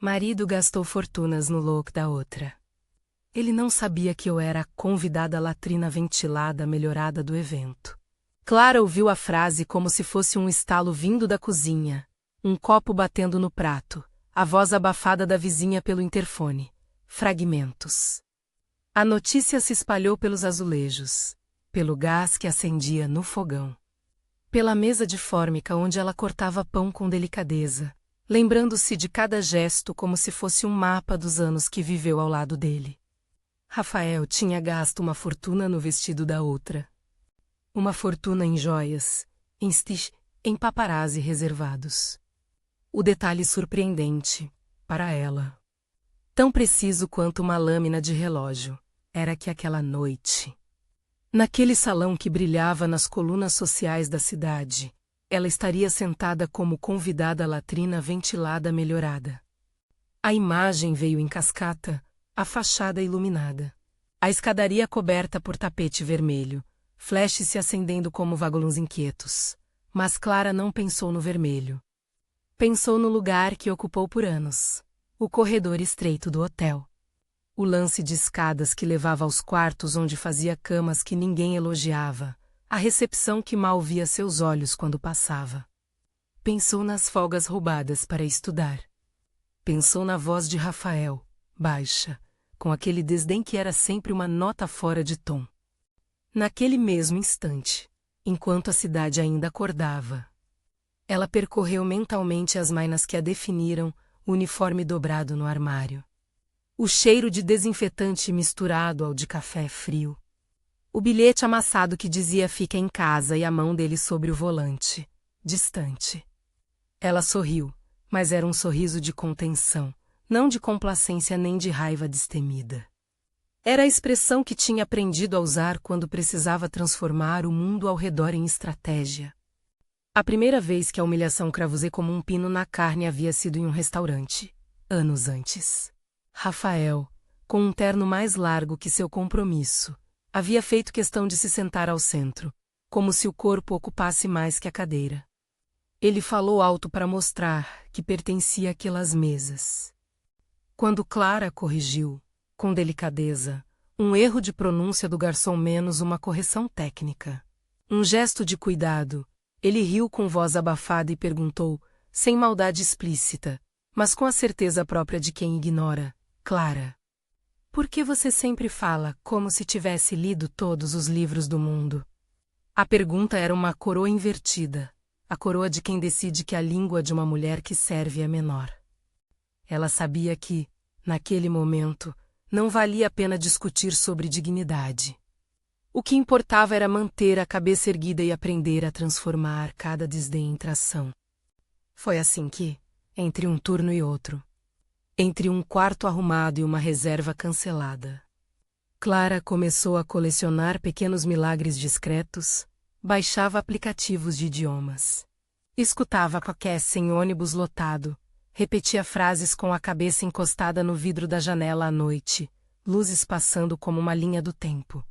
Marido gastou fortunas no look da outra. Ele não sabia que eu era a convidada latrina ventilada melhorada do evento. Clara ouviu a frase como se fosse um estalo vindo da cozinha, um copo batendo no prato, a voz abafada da vizinha pelo interfone. Fragmentos. A notícia se espalhou pelos azulejos, pelo gás que acendia no fogão, pela mesa de fórmica onde ela cortava pão com delicadeza, lembrando-se de cada gesto como se fosse um mapa dos anos que viveu ao lado dele. Rafael tinha gasto uma fortuna no vestido da outra. Uma fortuna em joias, em stitch, em paparazzi reservados. O detalhe surpreendente, para ela, tão preciso quanto uma lâmina de relógio, era que aquela noite, naquele salão que brilhava nas colunas sociais da cidade, ela estaria sentada como convidada latrina ventilada melhorada. A imagem veio em cascata, a fachada iluminada. A escadaria coberta por tapete vermelho, flashes se acendendo como vagalumes inquietos. Mas Clara não pensou no vermelho. Pensou no lugar que ocupou por anos, o corredor estreito do hotel. O lance de escadas que levava aos quartos onde fazia camas que ninguém elogiava, a recepção que mal via seus olhos quando passava. Pensou nas folgas roubadas para estudar. Pensou na voz de Rafael, baixa, com aquele desdém que era sempre uma nota fora de tom. Naquele mesmo instante, enquanto a cidade ainda acordava, ela percorreu mentalmente as mainas que a definiram, o uniforme dobrado no armário. O cheiro de desinfetante misturado ao de café frio. O bilhete amassado que dizia fica em casa e a mão dele sobre o volante, distante. Ela sorriu, mas era um sorriso de contenção, não de complacência nem de raiva destemida. Era a expressão que tinha aprendido a usar quando precisava transformar o mundo ao redor em estratégia. A primeira vez que a humilhação cravusei como um pino na carne havia sido em um restaurante, anos antes. Rafael, com um terno mais largo que seu compromisso, havia feito questão de se sentar ao centro, como se o corpo ocupasse mais que a cadeira. Ele falou alto para mostrar que pertencia àquelas mesas. Quando Clara corrigiu, com delicadeza, um erro de pronúncia do garçom menos uma correção técnica. Um gesto de cuidado, ele riu com voz abafada e perguntou, sem maldade explícita, mas com a certeza própria de quem ignora, Clara, por que você sempre fala como se tivesse lido todos os livros do mundo? A pergunta era uma coroa invertida, a coroa de quem decide que a língua de uma mulher que serve é menor. Ela sabia que, naquele momento, não valia a pena discutir sobre dignidade. O que importava era manter a cabeça erguida e aprender a transformar cada desdém em tração. Foi assim que, entre um turno e outro, entre um quarto arrumado e uma reserva cancelada, Clara começou a colecionar pequenos milagres discretos, baixava aplicativos de idiomas, escutava podcasts em ônibus lotado, repetia frases com a cabeça encostada no vidro da janela à noite, luzes passando como uma linha do tempo.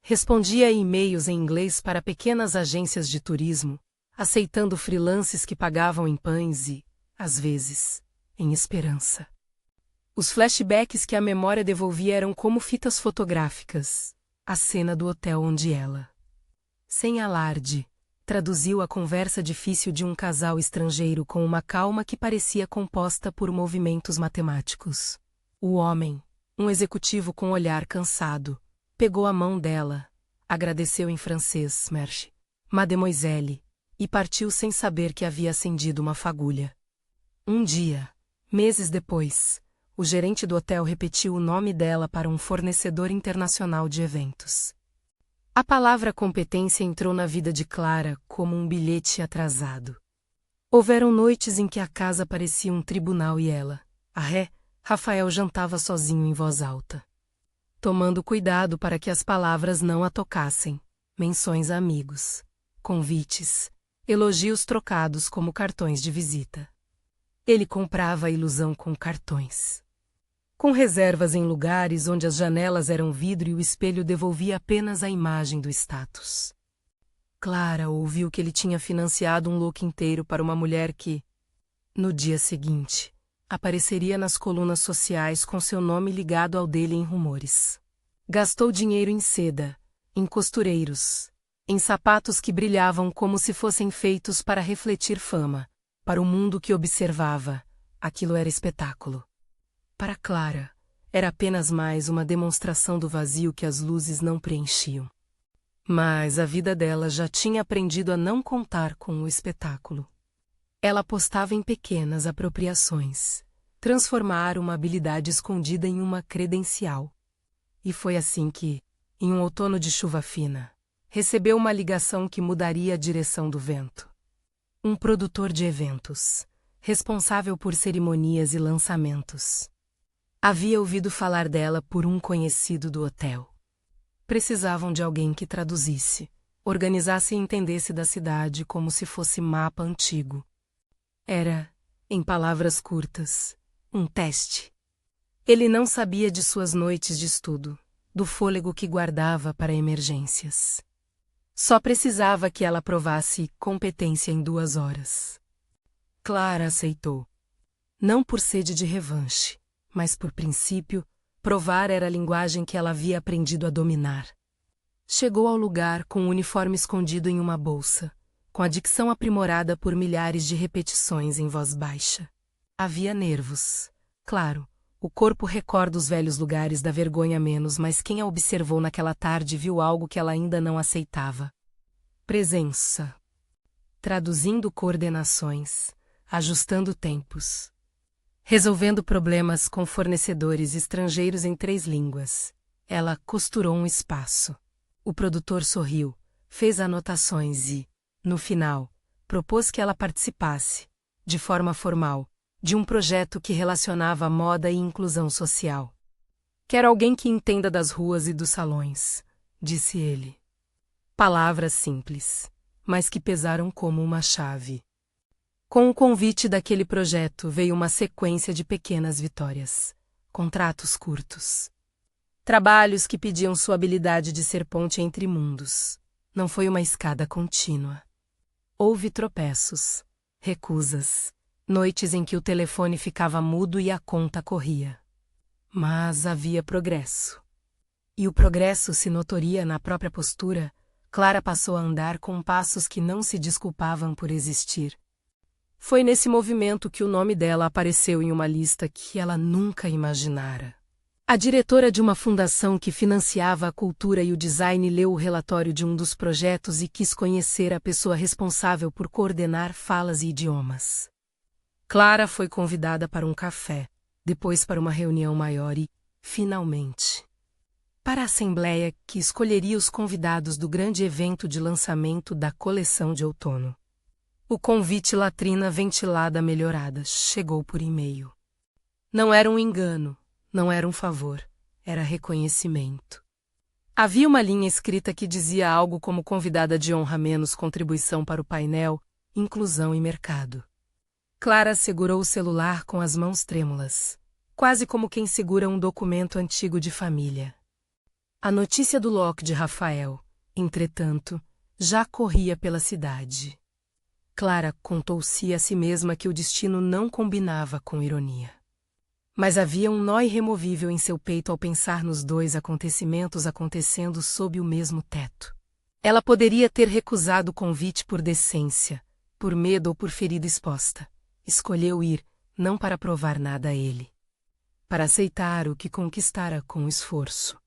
Respondia e-mails em inglês para pequenas agências de turismo, aceitando freelances que pagavam em pães e, às vezes, em esperança. Os flashbacks que a memória devolvia eram como fitas fotográficas, a cena do hotel onde ela, sem alarde, traduziu a conversa difícil de um casal estrangeiro com uma calma que parecia composta por movimentos matemáticos. O homem, um executivo com olhar cansado, pegou a mão dela, agradeceu em francês, merci, mademoiselle, e partiu sem saber que havia acendido uma fagulha. Um dia, meses depois, o gerente do hotel repetiu o nome dela para um fornecedor internacional de eventos. A palavra competência entrou na vida de Clara como um bilhete atrasado. Houveram noites em que a casa parecia um tribunal e ela, Rafael jantava sozinho em voz alta, tomando cuidado para que as palavras não a tocassem, menções a amigos, convites, elogios trocados como cartões de visita. Ele comprava a ilusão com cartões, com reservas em lugares onde as janelas eram vidro e o espelho devolvia apenas a imagem do status. Clara ouviu que ele tinha financiado um look inteiro para uma mulher que, no dia seguinte, Apareceria nas colunas sociais com seu nome ligado ao dele em rumores. Gastou dinheiro em seda, em costureiros, em sapatos que brilhavam como se fossem feitos para refletir fama. Para o mundo que observava, aquilo era espetáculo. Para Clara, era apenas mais uma demonstração do vazio que as luzes não preenchiam. Mas a vida dela já tinha aprendido a não contar com o espetáculo. Ela apostava em pequenas apropriações, transformar uma habilidade escondida em uma credencial. E foi assim que, em um outono de chuva fina, recebeu uma ligação que mudaria a direção do vento. Um produtor de eventos, responsável por cerimonias e lançamentos. Havia ouvido falar dela por um conhecido do hotel. Precisavam de alguém que traduzisse, organizasse e entendesse da cidade como se fosse mapa antigo. Era, em palavras curtas, um teste. Ele não sabia de suas noites de estudo, do fôlego que guardava para emergências. Só precisava que ela provasse competência em 2 horas. Clara aceitou. Não por sede de revanche, mas por princípio, provar era a linguagem que ela havia aprendido a dominar. Chegou ao lugar com o uniforme escondido em uma bolsa, com a dicção aprimorada por milhares de repetições em voz baixa. Havia nervos. Claro, o corpo recorda os velhos lugares da vergonha menos, mas quem a observou naquela tarde viu algo que ela ainda não aceitava. Presença. Traduzindo coordenações, ajustando tempos. Resolvendo problemas com fornecedores estrangeiros em 3 línguas. Ela costurou um espaço. O produtor sorriu, fez anotações e, no final, propôs que ela participasse, de forma formal, de um projeto que relacionava moda e inclusão social. Quero alguém que entenda das ruas e dos salões, disse ele. Palavras simples, mas que pesaram como uma chave. Com o convite daquele projeto veio uma sequência de pequenas vitórias, contratos curtos. Trabalhos que pediam sua habilidade de ser ponte entre mundos. Não foi uma escada contínua. Houve tropeços, recusas, noites em que o telefone ficava mudo e a conta corria. Mas havia progresso. E o progresso se notoria na própria postura. Clara passou a andar com passos que não se desculpavam por existir. Foi nesse movimento que o nome dela apareceu em uma lista que ela nunca imaginara. A diretora de uma fundação que financiava a cultura e o design leu o relatório de um dos projetos e quis conhecer a pessoa responsável por coordenar falas e idiomas. Clara foi convidada para um café, depois para uma reunião maior e, finalmente, para a assembleia que escolheria os convidados do grande evento de lançamento da coleção de outono. O convite latrina ventilada melhorada chegou por e-mail. Não era um engano. Não era um favor, era reconhecimento. Havia uma linha escrita que dizia algo como convidada de honra menos contribuição para o painel, inclusão e mercado. Clara segurou o celular com as mãos trêmulas, quase como quem segura um documento antigo de família. A notícia do lock de Rafael, entretanto, já corria pela cidade. Clara contou-se a si mesma que o destino não combinava com ironia. Mas havia um nó irremovível em seu peito ao pensar nos 2 acontecimentos acontecendo sob o mesmo teto. Ela poderia ter recusado o convite por decência, por medo ou por ferida exposta. Escolheu ir, não para provar nada a ele. Para aceitar o que conquistara com esforço.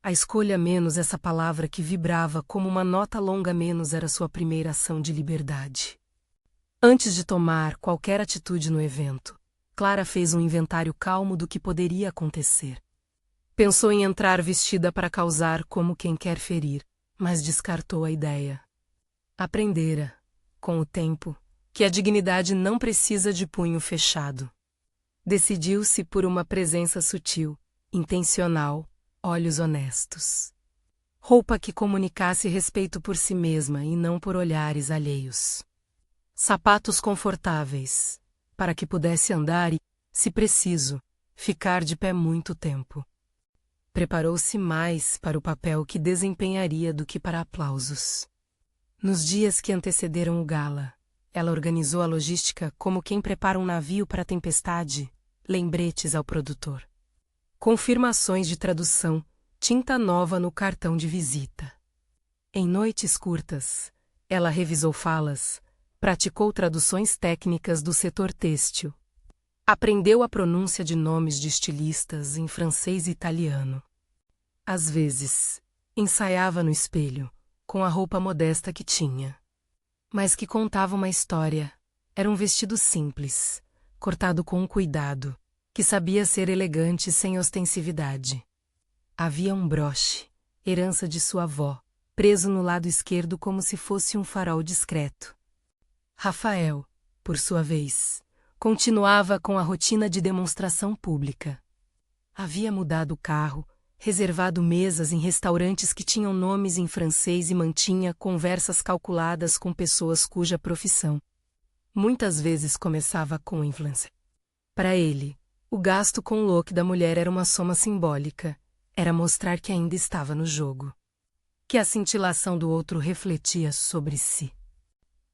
A escolha menos essa palavra que vibrava como uma nota longa menos era sua primeira ação de liberdade. Antes de tomar qualquer atitude no evento, Clara fez um inventário calmo do que poderia acontecer. Pensou em entrar vestida para causar como quem quer ferir, mas descartou a ideia. Aprendera, com o tempo, que a dignidade não precisa de punho fechado. Decidiu-se por uma presença sutil, intencional, olhos honestos. Roupa que comunicasse respeito por si mesma e não por olhares alheios. Sapatos confortáveis, para que pudesse andar e, se preciso, ficar de pé muito tempo. Preparou-se mais para o papel que desempenharia do que para aplausos. Nos dias que antecederam o gala, Ela organizou a logística como quem prepara um navio para a tempestade, lembretes ao produtor. Confirmações de tradução, tinta nova no cartão de visita. Em noites curtas, ela revisou falas, praticou traduções técnicas do setor têxtil. Aprendeu a pronúncia de nomes de estilistas em francês e italiano. Às vezes, ensaiava no espelho, com a roupa modesta que tinha. Mas que contava uma história. Era um vestido simples, cortado com cuidado, que sabia ser elegante sem ostensividade. Havia um broche, herança de sua avó, preso no lado esquerdo como se fosse um farol discreto. Rafael, por sua vez, continuava com a rotina de demonstração pública. Havia mudado o carro, reservado mesas em restaurantes que tinham nomes em francês e mantinha conversas calculadas com pessoas cuja profissão muitas vezes começava com influência. Para ele, o gasto com o look da mulher era uma soma simbólica, era mostrar que ainda estava no jogo. Que a cintilação do outro refletia sobre si.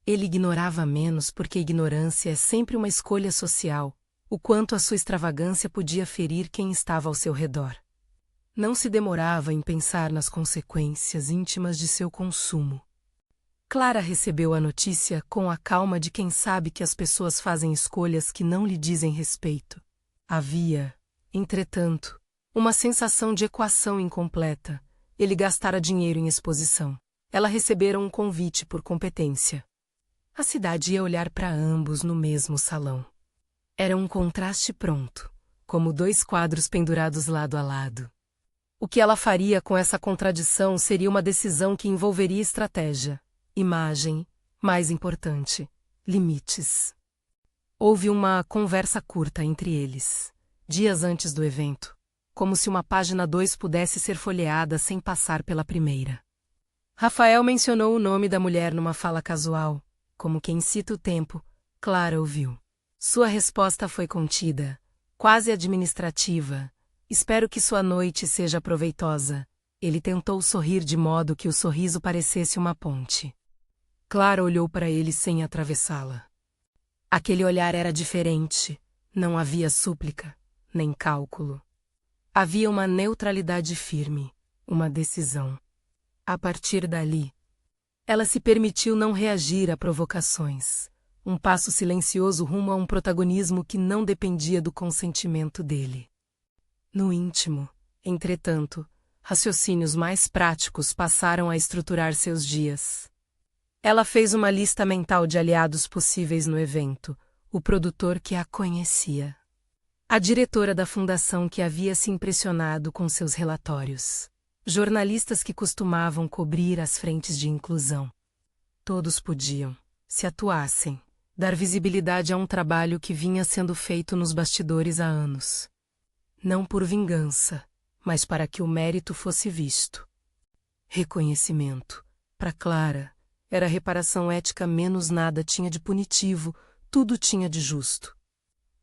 Ele ignorava menos porque ignorância é sempre uma escolha social, o quanto a sua extravagância podia ferir quem estava ao seu redor. Não se demorava em pensar nas consequências íntimas de seu consumo. Clara recebeu a notícia com a calma de quem sabe que as pessoas fazem escolhas que não lhe dizem respeito. Havia, entretanto, uma sensação de equação incompleta. Ele gastara dinheiro em exposição. Ela recebera um convite por competência. A cidade ia olhar para ambos no mesmo salão. Era um contraste pronto, como dois quadros pendurados lado a lado. O que ela faria com essa contradição seria uma decisão que envolveria estratégia, imagem, mais importante, limites. Houve uma conversa curta entre eles, dias antes do evento, como se uma página 2 pudesse ser folheada sem passar pela primeira. Rafael mencionou o nome da mulher numa fala casual, como quem cita o tempo. Clara ouviu. Sua resposta foi contida, quase administrativa. Espero que sua noite seja proveitosa. Ele tentou sorrir de modo que o sorriso parecesse uma ponte. Clara olhou para ele sem atravessá-la. Aquele olhar era diferente. Não havia súplica, nem cálculo. Havia uma neutralidade firme, uma decisão. A partir dali, ela se permitiu não reagir a provocações. Um passo silencioso rumo a um protagonismo que não dependia do consentimento dele. No íntimo, entretanto, raciocínios mais práticos passaram a estruturar seus dias. Ela fez uma lista mental de aliados possíveis no evento, o produtor que a conhecia. A diretora da fundação que havia se impressionado com seus relatórios. Jornalistas que costumavam cobrir as frentes de inclusão. Todos podiam, se atuassem, dar visibilidade a um trabalho que vinha sendo feito nos bastidores há anos. Não por vingança, mas para que o mérito fosse visto. Reconhecimento. Para Clara, era reparação ética menos nada tinha de punitivo, tudo tinha de justo.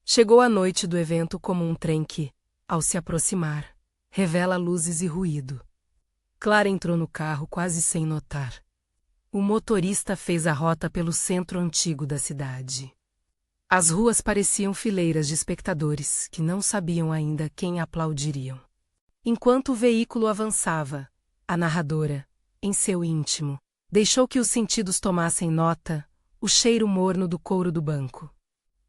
Chegou a noite do evento como um trem que, ao se aproximar, revela luzes e ruído. Clara entrou no carro quase sem notar. O motorista fez a rota pelo centro antigo da cidade. As ruas pareciam fileiras de espectadores que não sabiam ainda quem aplaudiriam. Enquanto o veículo avançava, a narradora, em seu íntimo, deixou que os sentidos tomassem nota, o cheiro morno do couro do banco.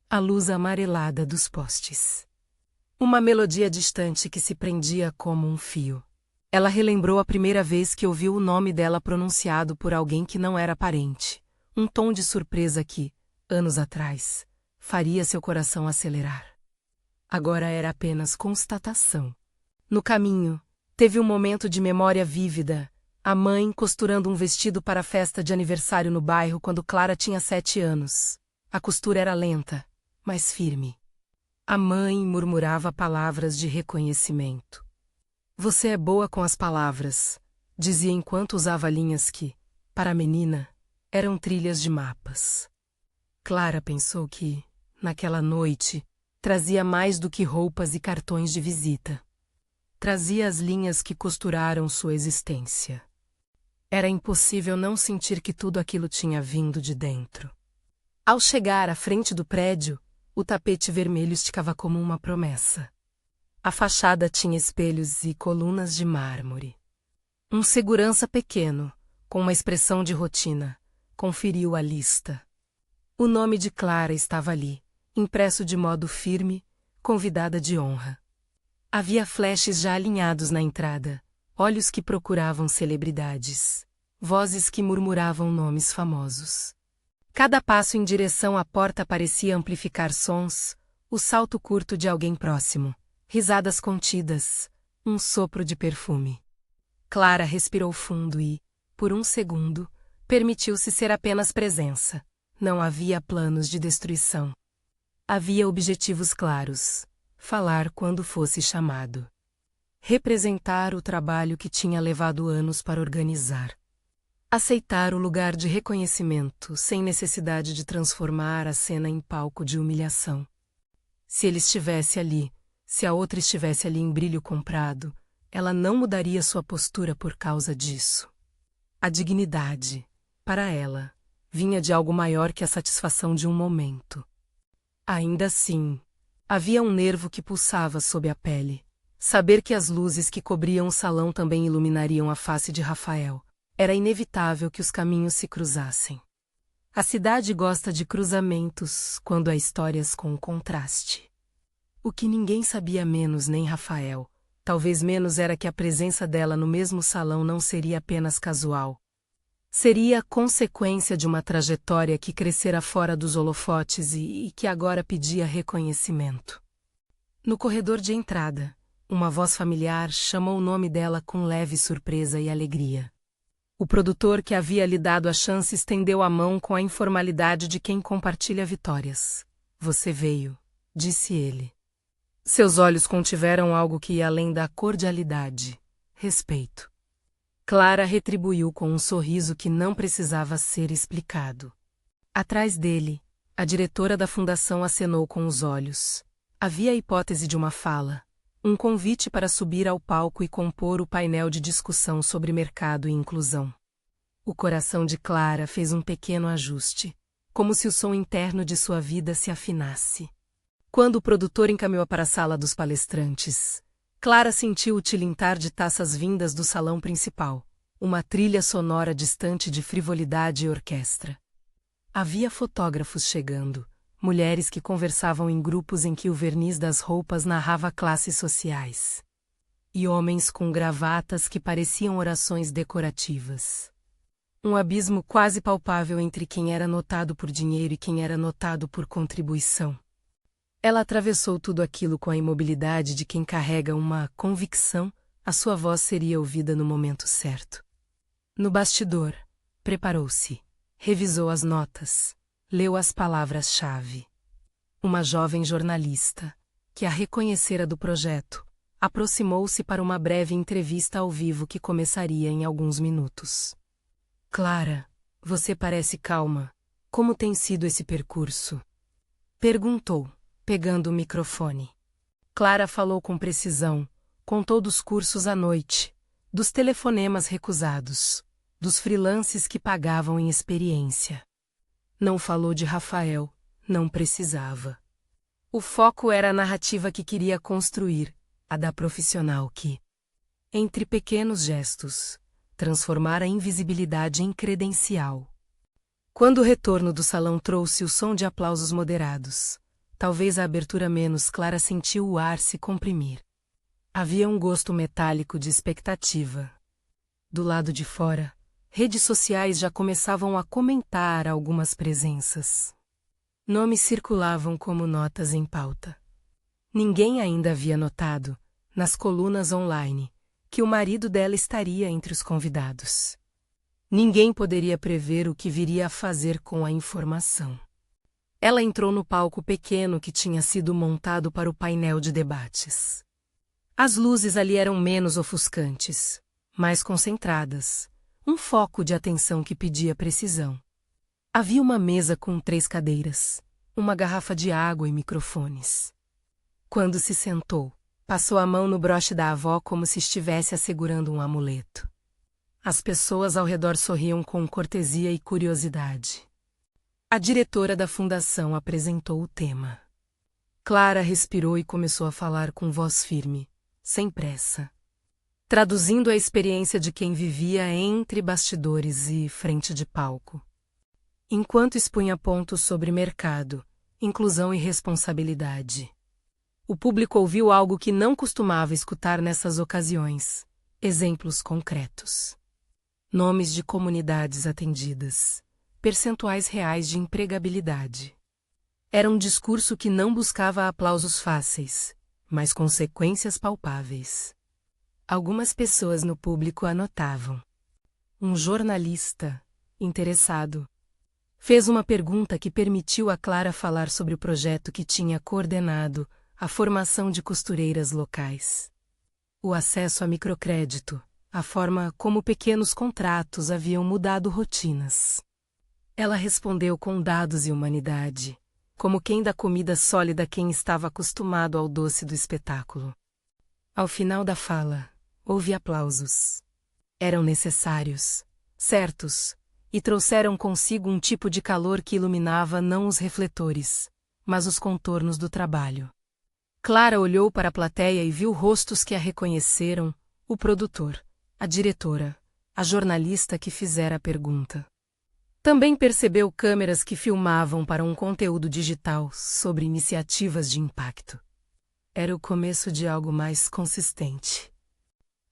A luz amarelada dos postes. Uma melodia distante que se prendia como um fio. Ela relembrou a primeira vez que ouviu o nome dela pronunciado por alguém que não era parente. Um tom de surpresa que, anos atrás, faria seu coração acelerar. Agora era apenas constatação. No caminho, teve um momento de memória vívida. A mãe costurando um vestido para a festa de aniversário no bairro quando Clara tinha 7 anos. A costura era lenta, mas firme. A mãe murmurava palavras de reconhecimento. Você é boa com as palavras, dizia enquanto usava linhas que, para a menina, eram trilhas de mapas. Clara pensou que, naquela noite, trazia mais do que roupas e cartões de visita. Trazia as linhas que costuraram sua existência. Era impossível não sentir que tudo aquilo tinha vindo de dentro. Ao chegar à frente do prédio, o tapete vermelho esticava como uma promessa. A fachada tinha espelhos e colunas de mármore. Um segurança pequeno, com uma expressão de rotina, conferiu a lista. O nome de Clara estava ali, impresso de modo firme, convidada de honra. Havia flashes já alinhados na entrada, olhos que procuravam celebridades, vozes que murmuravam nomes famosos. Cada passo em direção à porta parecia amplificar sons, o salto curto de alguém próximo, risadas contidas, um sopro de perfume. Clara respirou fundo e, por um segundo, permitiu-se ser apenas presença. Não havia planos de destruição. Havia objetivos claros: falar quando fosse chamado. Representar o trabalho que tinha levado anos para organizar. Aceitar o lugar de reconhecimento sem necessidade de transformar a cena em palco de humilhação. Se ele estivesse ali, se a outra estivesse ali em brilho comprado, ela não mudaria sua postura por causa disso. A dignidade, para ela, vinha de algo maior que a satisfação de um momento. Ainda assim, havia um nervo que pulsava sob a pele. Saber que as luzes que cobriam o salão também iluminariam a face de Rafael. Era inevitável que os caminhos se cruzassem. A cidade gosta de cruzamentos quando há histórias com contraste. O que ninguém sabia menos nem Rafael, talvez menos, era que a presença dela no mesmo salão não seria apenas casual. Seria consequência de uma trajetória que crescera fora dos holofotes e que agora pedia reconhecimento. No corredor de entrada, uma voz familiar chamou o nome dela com leve surpresa e alegria. O produtor que havia lhe dado a chance estendeu a mão com a informalidade de quem compartilha vitórias. Você veio, disse ele. Seus olhos contiveram algo que ia além da cordialidade: respeito. Clara retribuiu com um sorriso que não precisava ser explicado. Atrás dele, a diretora da fundação acenou com os olhos. Havia a hipótese de uma fala, um convite para subir ao palco e compor o painel de discussão sobre mercado e inclusão. O coração de Clara fez um pequeno ajuste, como se o som interno de sua vida se afinasse. Quando o produtor encaminhou para a sala dos palestrantes, Clara sentiu o tilintar de taças vindas do salão principal, uma trilha sonora distante de frivolidade e orquestra. Havia fotógrafos chegando, mulheres que conversavam em grupos em que o verniz das roupas narrava classes sociais. E homens com gravatas que pareciam orações decorativas. Um abismo quase palpável entre quem era notado por dinheiro e quem era notado por contribuição. Ela atravessou tudo aquilo com a imobilidade de quem carrega uma convicção: a sua voz seria ouvida no momento certo. No bastidor, preparou-se, revisou as notas, leu as palavras-chave. Uma jovem jornalista, que a reconhecera do projeto, aproximou-se para uma breve entrevista ao vivo que começaria em alguns minutos. Clara, você parece calma. Como tem sido esse percurso? Perguntou, pegando o microfone. Clara falou com precisão, contou dos cursos à noite, dos telefonemas recusados, dos freelances que pagavam em experiência. Não falou de Rafael, não precisava. O foco era a narrativa que queria construir, a da profissional que, entre pequenos gestos, transformara a invisibilidade em credencial. Quando o retorno do salão trouxe o som de aplausos moderados, talvez a abertura menos clara, sentiu o ar se comprimir. Havia um gosto metálico de expectativa. Do lado de fora, redes sociais já começavam a comentar algumas presenças. Nomes circulavam como notas em pauta. Ninguém ainda havia notado, nas colunas online, que o marido dela estaria entre os convidados. Ninguém poderia prever o que viria a fazer com a informação. Ela entrou no palco pequeno que tinha sido montado para o painel de debates. As luzes ali eram menos ofuscantes, mais concentradas, um foco de atenção que pedia precisão. Havia uma mesa com 3 cadeiras, uma garrafa de água e microfones. Quando se sentou, passou a mão no broche da avó como se estivesse assegurando um amuleto. As pessoas ao redor sorriam com cortesia e curiosidade. A diretora da fundação apresentou o tema. Clara respirou e começou a falar com voz firme, sem pressa, traduzindo a experiência de quem vivia entre bastidores e frente de palco. Enquanto expunha pontos sobre mercado, inclusão e responsabilidade, o público ouviu algo que não costumava escutar nessas ocasiões: exemplos concretos. Nomes de comunidades atendidas, percentuais reais de empregabilidade. Era um discurso que não buscava aplausos fáceis, mas consequências palpáveis. Algumas pessoas no público anotavam. Um jornalista, interessado, fez uma pergunta que permitiu a Clara falar sobre o projeto que tinha coordenado a formação de costureiras locais. O acesso a microcrédito, a forma como pequenos contratos haviam mudado rotinas. Ela respondeu com dados e humanidade, como quem dá comida sólida a quem estava acostumado ao doce do espetáculo. Ao final da fala, houve aplausos. Eram necessários, certos, e trouxeram consigo um tipo de calor que iluminava não os refletores, mas os contornos do trabalho. Clara olhou para a plateia e viu rostos que a reconheceram: o produtor, a diretora, a jornalista que fizera a pergunta. Também percebeu câmeras que filmavam para um conteúdo digital sobre iniciativas de impacto. Era o começo de algo mais consistente.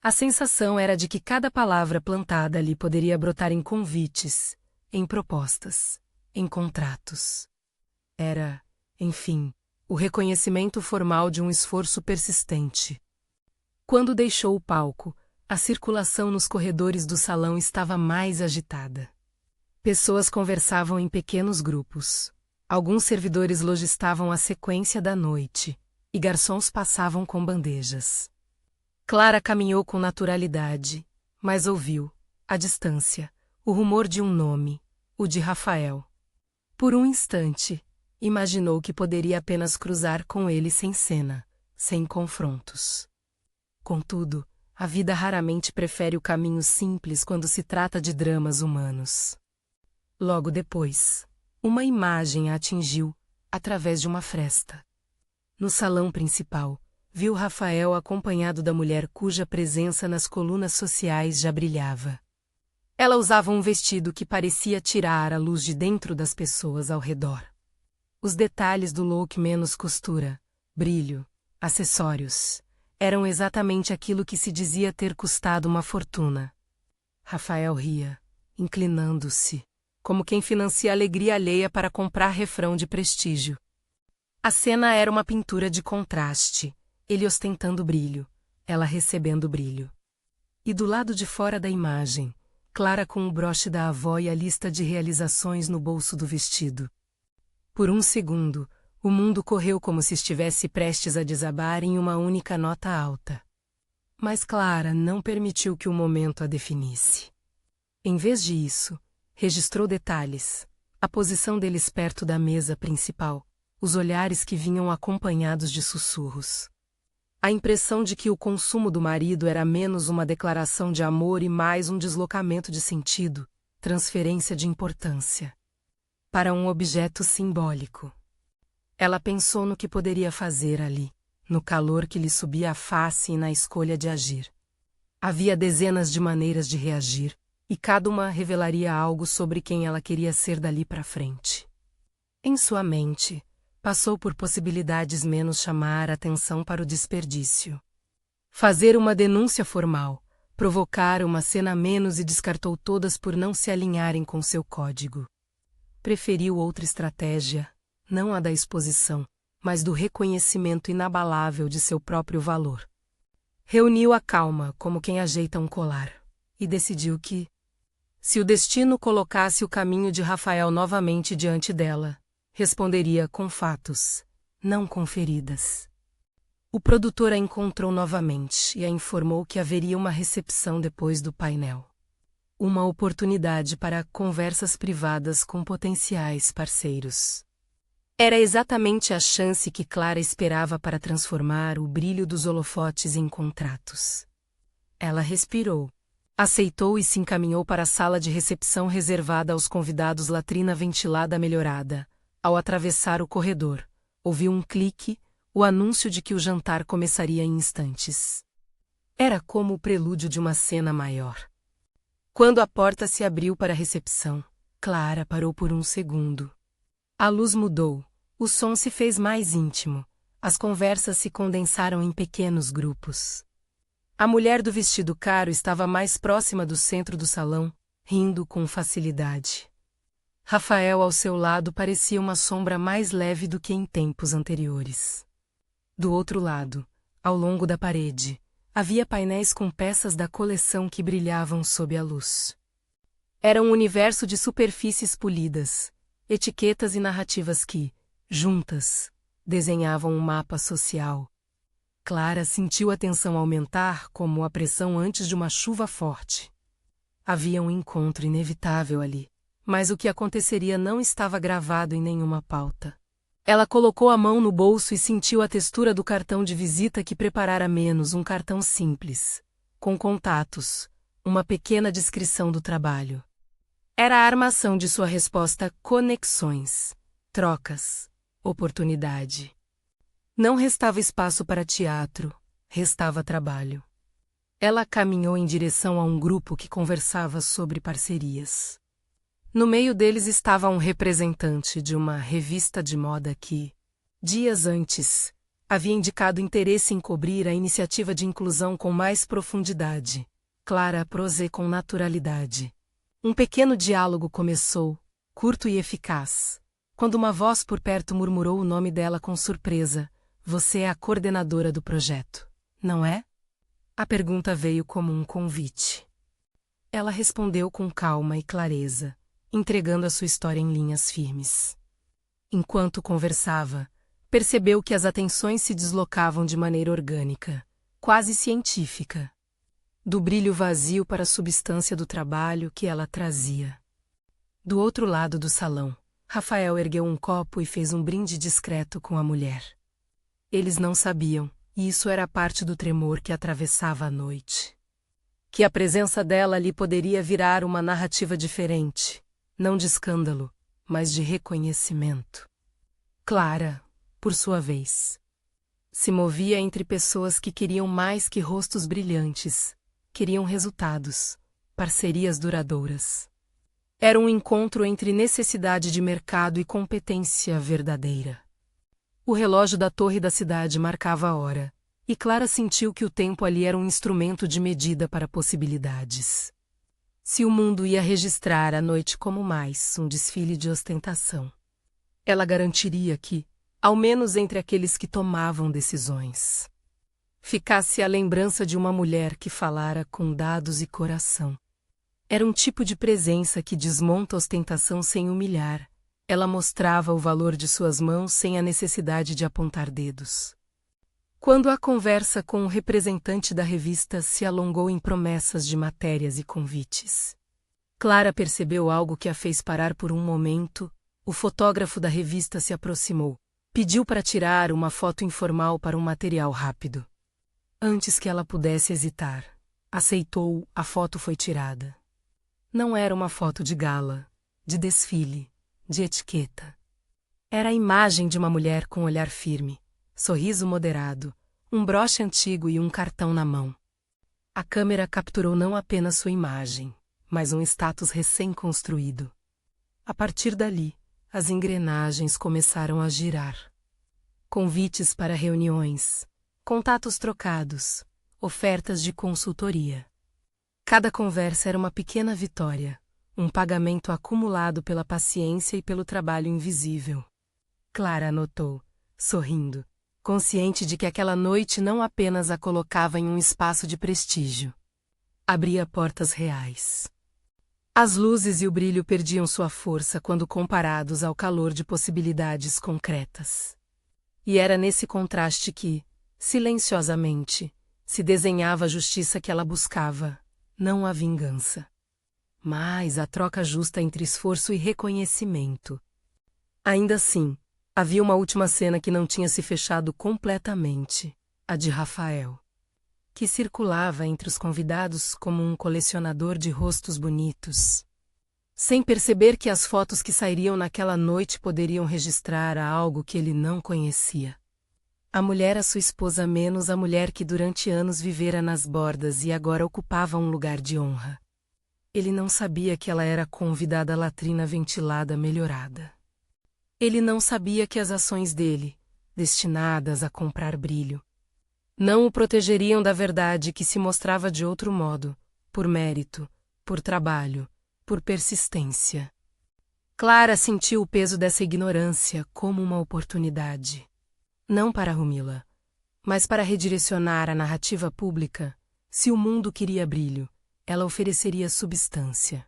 A sensação era de que cada palavra plantada ali poderia brotar em convites, em propostas, em contratos. Era, enfim, o reconhecimento formal de um esforço persistente. Quando deixou o palco, a circulação nos corredores do salão estava mais agitada. Pessoas conversavam em pequenos grupos. Alguns servidores logistavam a sequência da noite, e garçons passavam com bandejas. Clara caminhou com naturalidade, mas ouviu, à distância, o rumor de um nome, o de Rafael. Por um instante, imaginou que poderia apenas cruzar com ele sem cena, sem confrontos. Contudo, a vida raramente prefere o caminho simples quando se trata de dramas humanos. Logo depois, uma imagem a atingiu, através de uma fresta. No salão principal, viu Rafael acompanhado da mulher cuja presença nas colunas sociais já brilhava. Ela usava um vestido que parecia tirar a luz de dentro das pessoas ao redor. Os detalhes do look menos costura, brilho, acessórios, eram exatamente aquilo que se dizia ter custado uma fortuna. Rafael ria, inclinando-se, como quem financia alegria alheia para comprar refrão de prestígio. A cena era uma pintura de contraste, ele ostentando brilho, ela recebendo brilho. E do lado de fora da imagem, Clara com o broche da avó e a lista de realizações no bolso do vestido. Por um segundo, o mundo correu como se estivesse prestes a desabar em uma única nota alta. Mas Clara não permitiu que o momento a definisse. Em vez disso, registrou detalhes, a posição deles perto da mesa principal, os olhares que vinham acompanhados de sussurros. A impressão de que o consumo do marido era menos uma declaração de amor e mais um deslocamento de sentido, transferência de importância, para um objeto simbólico. Ela pensou no que poderia fazer ali, no calor que lhe subia à face e na escolha de agir. Havia dezenas de maneiras de reagir, e cada uma revelaria algo sobre quem ela queria ser dali para frente. Em sua mente, passou por possibilidades menos chamar a atenção para o desperdício. Fazer uma denúncia formal, provocar uma cena menos e descartou todas por não se alinharem com seu código. Preferiu outra estratégia, não a da exposição, mas do reconhecimento inabalável de seu próprio valor. Reuniu a calma como quem ajeita um colar, e decidiu que, se o destino colocasse o caminho de Rafael novamente diante dela, responderia com fatos, não com feridas. O produtor a encontrou novamente e a informou que haveria uma recepção depois do painel. Uma oportunidade para conversas privadas com potenciais parceiros. Era exatamente a chance que Clara esperava para transformar o brilho dos holofotes em contratos. Ela respirou, Aceitou e se encaminhou para a sala de recepção reservada aos convidados, latrina ventilada melhorada. Ao atravessar o corredor, ouviu um clique, o anúncio de que o jantar começaria em instantes. Era como o prelúdio de uma cena maior. Quando a porta se abriu para a recepção, Clara parou por um segundo. A luz mudou, o som se fez mais íntimo, as conversas se condensaram em pequenos grupos. A mulher do vestido caro estava mais próxima do centro do salão, rindo com facilidade. Rafael ao seu lado parecia uma sombra mais leve do que em tempos anteriores. Do outro lado, ao longo da parede, havia painéis com peças da coleção que brilhavam sob a luz. Era um universo de superfícies polidas, etiquetas e narrativas que, juntas, desenhavam um mapa social. Clara sentiu a tensão aumentar como a pressão antes de uma chuva forte. Havia um encontro inevitável ali, mas o que aconteceria não estava gravado em nenhuma pauta. Ela colocou a mão no bolso e sentiu a textura do cartão de visita que preparara menos, um cartão simples, com contatos, uma pequena descrição do trabalho. Era a armação de sua resposta: conexões, trocas, oportunidade. Não restava espaço para teatro, restava trabalho. Ela caminhou em direção a um grupo que conversava sobre parcerias. No meio deles estava um representante de uma revista de moda que, dias antes, havia indicado interesse em cobrir a iniciativa de inclusão com mais profundidade. Clara prosê com naturalidade. Um pequeno diálogo começou, curto e eficaz, quando uma voz por perto murmurou o nome dela com surpresa. Você é a coordenadora do projeto, não é? A pergunta veio como um convite. Ela respondeu com calma e clareza, entregando a sua história em linhas firmes. Enquanto conversava, percebeu que as atenções se deslocavam de maneira orgânica, quase científica, do brilho vazio para a substância do trabalho que ela trazia. Do outro lado do salão, Rafael ergueu um copo e fez um brinde discreto com a mulher. Eles não sabiam, e isso era parte do tremor que atravessava a noite. Que a presença dela ali poderia virar uma narrativa diferente, não de escândalo, mas de reconhecimento. Clara, por sua vez, se movia entre pessoas que queriam mais que rostos brilhantes, queriam resultados, parcerias duradouras. Era um encontro entre necessidade de mercado e competência verdadeira. O relógio da torre da cidade marcava a hora, e Clara sentiu que o tempo ali era um instrumento de medida para possibilidades. Se o mundo ia registrar a noite como mais um desfile de ostentação, ela garantiria que, ao menos entre aqueles que tomavam decisões, ficasse a lembrança de uma mulher que falara com dados e coração. Era um tipo de presença que desmonta a ostentação sem humilhar. Ela mostrava o valor de suas mãos sem a necessidade de apontar dedos. Quando a conversa com o representante da revista se alongou em promessas de matérias e convites, Clara percebeu algo que a fez parar por um momento. O fotógrafo da revista se aproximou. Pediu para tirar uma foto informal para um material rápido. Antes que ela pudesse hesitar, aceitou, a foto foi tirada. Não era uma foto de gala, de desfile, de etiqueta. Era a imagem de uma mulher com olhar firme, sorriso moderado, um broche antigo e um cartão na mão. A câmera capturou não apenas sua imagem, mas um status recém-construído. A partir dali, as engrenagens começaram a girar. Convites para reuniões, contatos trocados, ofertas de consultoria. Cada conversa era uma pequena vitória, um pagamento acumulado pela paciência e pelo trabalho invisível. Clara anotou, sorrindo, consciente de que aquela noite não apenas a colocava em um espaço de prestígio. Abria portas reais. As luzes e o brilho perdiam sua força quando comparados ao calor de possibilidades concretas. E era nesse contraste que, silenciosamente, se desenhava a justiça que ela buscava, não a vingança, mas a troca justa entre esforço e reconhecimento. Ainda assim, havia uma última cena que não tinha se fechado completamente, a de Rafael. que circulava entre os convidados como um colecionador de rostos bonitos. Sem perceber que as fotos que sairiam naquela noite poderiam registrar algo que ele não conhecia. A mulher a sua esposa menos a mulher que durante anos vivera nas bordas e agora ocupava um lugar de honra. Ele não sabia que ela era convidada à latrina ventilada melhorada. Ele não sabia que as ações dele, destinadas a comprar brilho, não o protegeriam da verdade que se mostrava de outro modo, por mérito, por trabalho, por persistência. Clara sentiu o peso dessa ignorância como uma oportunidade. Não para Rumila, mas para redirecionar a narrativa pública. Se o mundo queria brilho, ela ofereceria substância.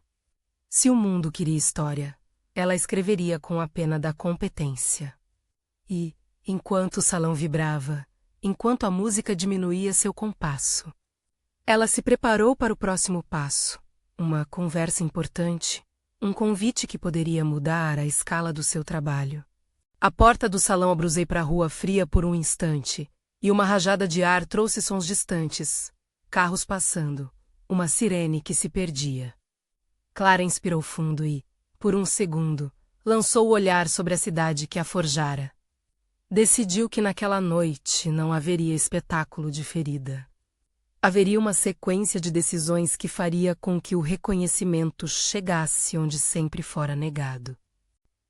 Se o mundo queria história, ela escreveria com a pena da competência. E, enquanto o salão vibrava, enquanto a música diminuía seu compasso, ela se preparou para o próximo passo, uma conversa importante, um convite que poderia mudar a escala do seu trabalho. A porta do salão abruzei para a rua fria por um instante, e uma rajada de ar trouxe sons distantes, carros passando, uma sirene que se perdia. Clara inspirou fundo e, por um segundo, lançou o olhar sobre a cidade que a forjara. Decidiu que naquela noite não haveria espetáculo de ferida. Haveria uma sequência de decisões que faria com que o reconhecimento chegasse onde sempre fora negado.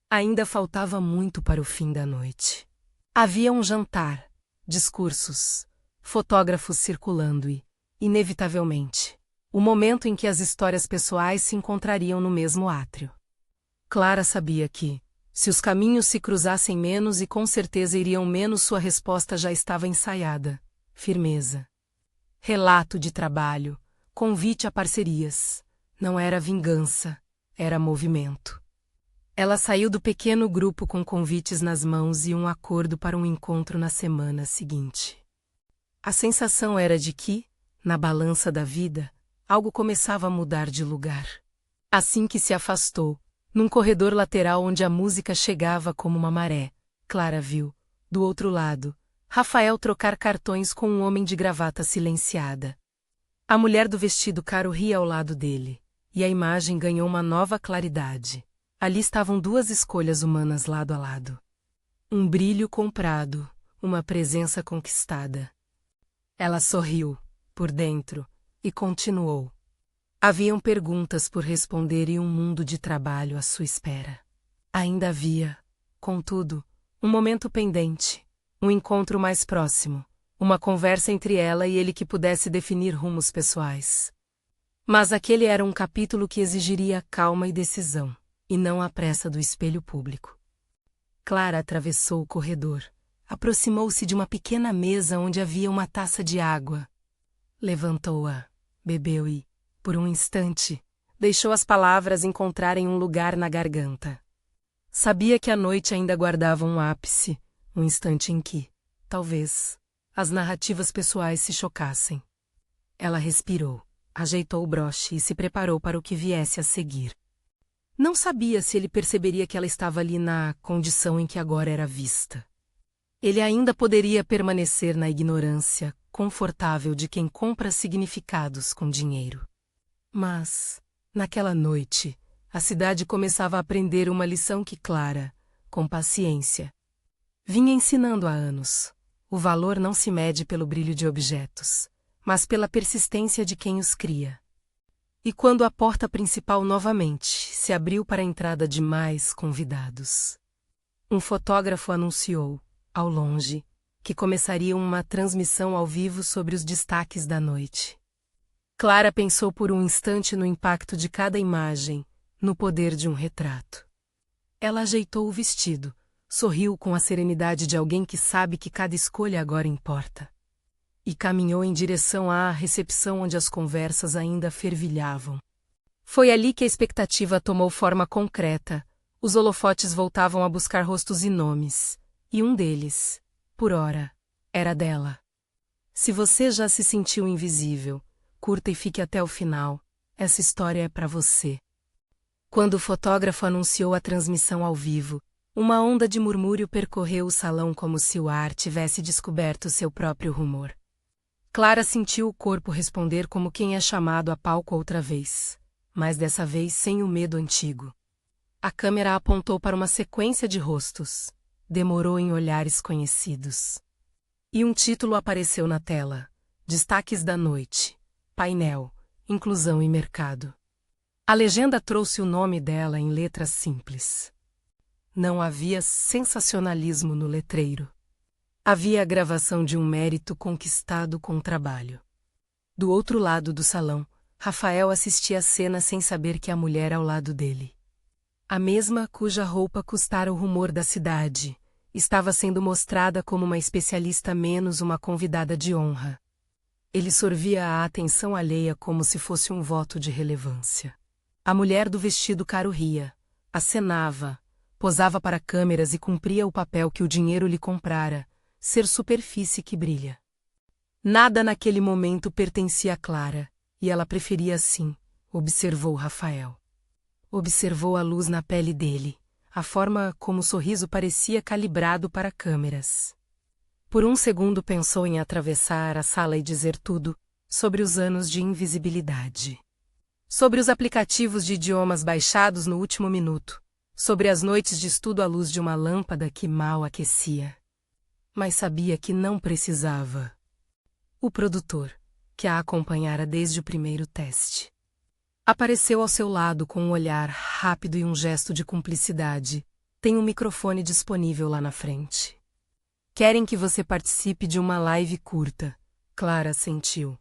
Ainda faltava muito para o fim da noite. Havia um jantar, discursos, fotógrafos circulando e, inevitavelmente, o momento em que as histórias pessoais se encontrariam no mesmo átrio. Clara sabia que, se os caminhos se cruzassem menos e com certeza iriam menos, sua resposta já estava ensaiada. Firmeza. Relato de trabalho, convite a parcerias. Não era vingança, era movimento. Ela saiu do pequeno grupo com convites nas mãos e um acordo para um encontro na semana seguinte. A sensação era de que, na balança da vida, algo começava a mudar de lugar. Assim que se afastou, num corredor lateral onde a música chegava como uma maré, Clara viu, do outro lado, Rafael trocar cartões com um homem de gravata silenciada. A mulher do vestido caro ria ao lado dele, e a imagem ganhou uma nova claridade. Ali estavam duas escolhas humanas lado a lado. Um brilho comprado, uma presença conquistada. Ela sorriu, por dentro, e continuou. Haviam perguntas por responder e um mundo de trabalho à sua espera. Ainda havia, contudo, um momento pendente, um encontro mais próximo, uma conversa entre ela e ele que pudesse definir rumos pessoais. Mas aquele era um capítulo que exigiria calma e decisão, e não a pressa do espelho público. Clara atravessou o corredor, aproximou-se de uma pequena mesa onde havia uma taça de água. Levantou-a, bebeu e, por um instante, deixou as palavras encontrarem um lugar na garganta. Sabia que a noite ainda guardava um ápice, um instante em que, talvez, as narrativas pessoais se chocassem. Ela respirou, ajeitou o broche e se preparou para o que viesse a seguir. Não sabia se ele perceberia que ela estava ali na condição em que agora era vista. Ele ainda poderia permanecer na ignorância confortável de quem compra significados com dinheiro. Mas, naquela noite, a cidade começava a aprender uma lição que Clara, com paciência, vinha ensinando há anos. O valor não se mede pelo brilho de objetos, mas pela persistência de quem os cria. E quando a porta principal novamente se abriu para a entrada de mais convidados, um fotógrafo anunciou, ao longe, que começaria uma transmissão ao vivo sobre os destaques da noite. Clara pensou por um instante no impacto de cada imagem, no poder de um retrato. Ela ajeitou o vestido, sorriu com a serenidade de alguém que sabe que cada escolha agora importa. E caminhou em direção à recepção onde as conversas ainda fervilhavam. Foi ali que a expectativa tomou forma concreta. Os holofotes voltavam a buscar rostos e nomes, e um deles, por ora, era dela. Se você já se sentiu invisível, curta e fique até o final. Essa história é para você. Quando o fotógrafo anunciou a transmissão ao vivo, uma onda de murmúrio percorreu o salão como se o ar tivesse descoberto seu próprio rumor. Clara sentiu o corpo responder como quem é chamado a palco outra vez, mas dessa vez sem o medo antigo. A câmera apontou para uma sequência de rostos. Demorou em olhares conhecidos. E um título apareceu na tela. Destaques da noite. Painel. Inclusão e mercado. A legenda trouxe o nome dela em letras simples. Não havia sensacionalismo no letreiro. Havia a gravação de um mérito conquistado com trabalho. Do outro lado do salão, Rafael assistia a cena sem saber que a mulher ao lado dele, a mesma cuja roupa custara o rumor da cidade, estava sendo mostrada como uma especialista menos uma convidada de honra. Ele sorvia a atenção alheia como se fosse um voto de relevância. A mulher do vestido caro ria, acenava, posava para câmeras e cumpria o papel que o dinheiro lhe comprara, ser superfície que brilha. Nada naquele momento pertencia a Clara, e ela preferia assim, observou Rafael. Observou a luz na pele dele, a forma como o sorriso parecia calibrado para câmeras. Por um segundo pensou em atravessar a sala e dizer tudo sobre os anos de invisibilidade. Sobre os aplicativos de idiomas baixados no último minuto, sobre as noites de estudo à luz de uma lâmpada que mal aquecia. Mas sabia que não precisava. O produtor, que a acompanhara desde o primeiro teste, apareceu ao seu lado com um olhar rápido e um gesto de cumplicidade. Tem um microfone disponível lá na frente. Querem que você participe de uma live curta. Clara assentiu.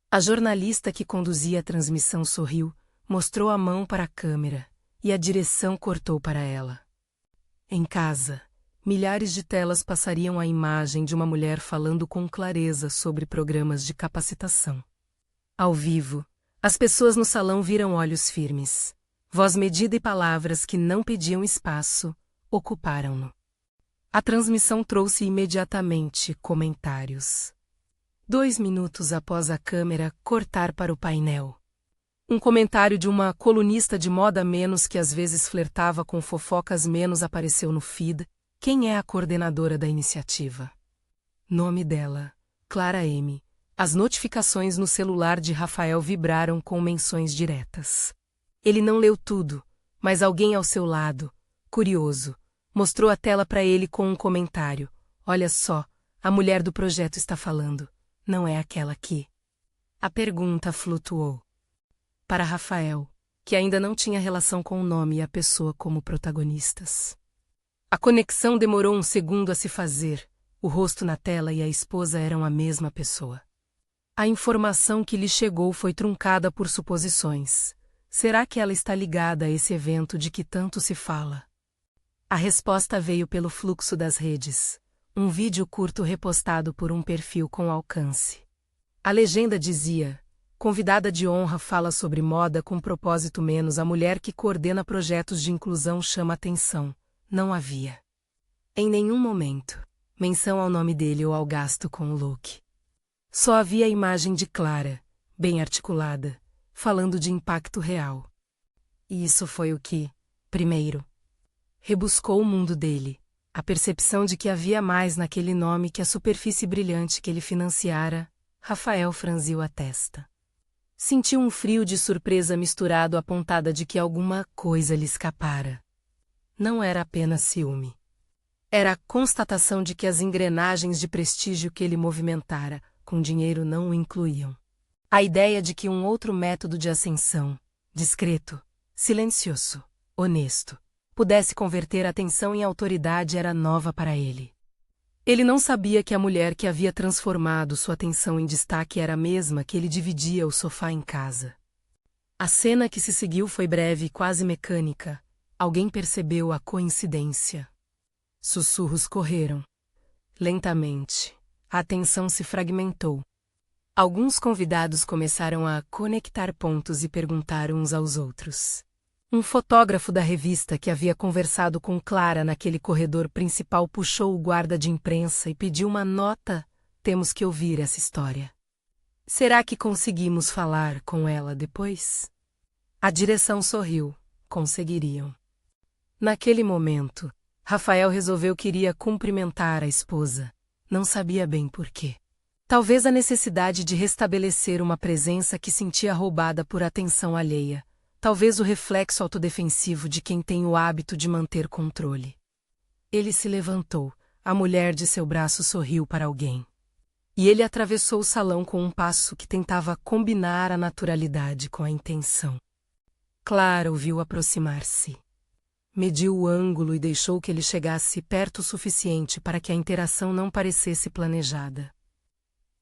A jornalista que conduzia a transmissão sorriu, mostrou a mão para a câmera, e a direção cortou para ela. Em casa, milhares de telas passariam a imagem de uma mulher falando com clareza sobre programas de capacitação. Ao vivo, as pessoas no salão viram olhos firmes. Voz medida e palavras que não pediam espaço, ocuparam-no. A transmissão trouxe imediatamente comentários. 2 minutos após a câmera cortar para o painel, um comentário de uma colunista de moda menos que às vezes flertava com fofocas menos apareceu no feed. Quem é a coordenadora da iniciativa? Nome dela, Clara M. As notificações no celular de Rafael vibraram com menções diretas. Ele não leu tudo, mas alguém ao seu lado, curioso, mostrou a tela para ele com um comentário. Olha só, a mulher do projeto está falando. Não é aquela aqui. A pergunta flutuou. Para Rafael, que ainda não tinha relação com o nome e a pessoa como protagonistas. A conexão demorou um segundo a se fazer. O rosto na tela e a esposa eram a mesma pessoa. A informação que lhe chegou foi truncada por suposições. Será que ela está ligada a esse evento de que tanto se fala? A resposta veio pelo fluxo das redes. Um vídeo curto repostado por um perfil com alcance. A legenda dizia: convidada de honra fala sobre moda com propósito menos a mulher que coordena projetos de inclusão chama atenção. Não havia, em nenhum momento, menção ao nome dele ou ao gasto com o look. Só havia a imagem de Clara, bem articulada, falando de impacto real. E isso foi o que, primeiro, rebuscou o mundo dele. A percepção de que havia mais naquele nome que a superfície brilhante que ele financiara. Rafael franziu a testa. Sentiu um frio de surpresa misturado à pontada de que alguma coisa lhe escapara. Não era apenas ciúme. Era a constatação de que as engrenagens de prestígio que ele movimentara com dinheiro não o incluíam. A ideia de que um outro método de ascensão, discreto, silencioso, honesto, pudesse converter a atenção em autoridade era nova para ele. Ele não sabia que a mulher que havia transformado sua atenção em destaque era a mesma que ele dividia o sofá em casa. A cena que se seguiu foi breve e quase mecânica. Alguém percebeu a coincidência. Sussurros correram. Lentamente, a atenção se fragmentou. Alguns convidados começaram a conectar pontos e perguntar uns aos outros. Um fotógrafo da revista que havia conversado com Clara naquele corredor principal puxou o guarda de imprensa e pediu uma nota. Temos que ouvir essa história. Será que conseguimos falar com ela depois? A direção sorriu. Conseguiriam. Naquele momento, Rafael resolveu que iria cumprimentar a esposa. Não sabia bem por quê. Talvez a necessidade de restabelecer uma presença que sentia roubada por atenção alheia. Talvez o reflexo autodefensivo de quem tem o hábito de manter controle. Ele se levantou, a mulher de seu braço sorriu para alguém. E ele atravessou o salão com um passo que tentava combinar a naturalidade com a intenção. Clara o viu aproximar-se. Mediu o ângulo e deixou que ele chegasse perto o suficiente para que a interação não parecesse planejada.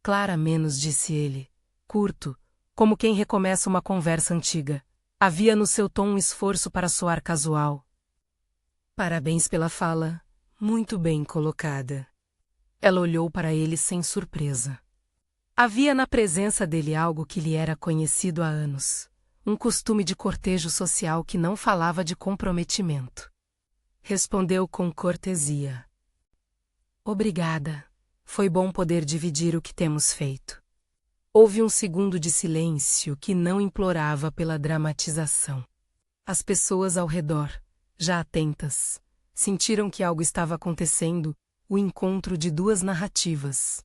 Clara menos, disse ele, curto, como quem recomeça uma conversa antiga. Havia no seu tom um esforço para soar casual. Parabéns pela fala, muito bem colocada. Ela olhou para ele sem surpresa. Havia na presença dele algo que lhe era conhecido há anos, um costume de cortejo social que não falava de comprometimento. Respondeu com cortesia. Obrigada. Foi bom poder dividir o que temos feito. Houve um segundo de silêncio que não implorava pela dramatização. As pessoas ao redor, já atentas, sentiram que algo estava acontecendo, o encontro de duas narrativas.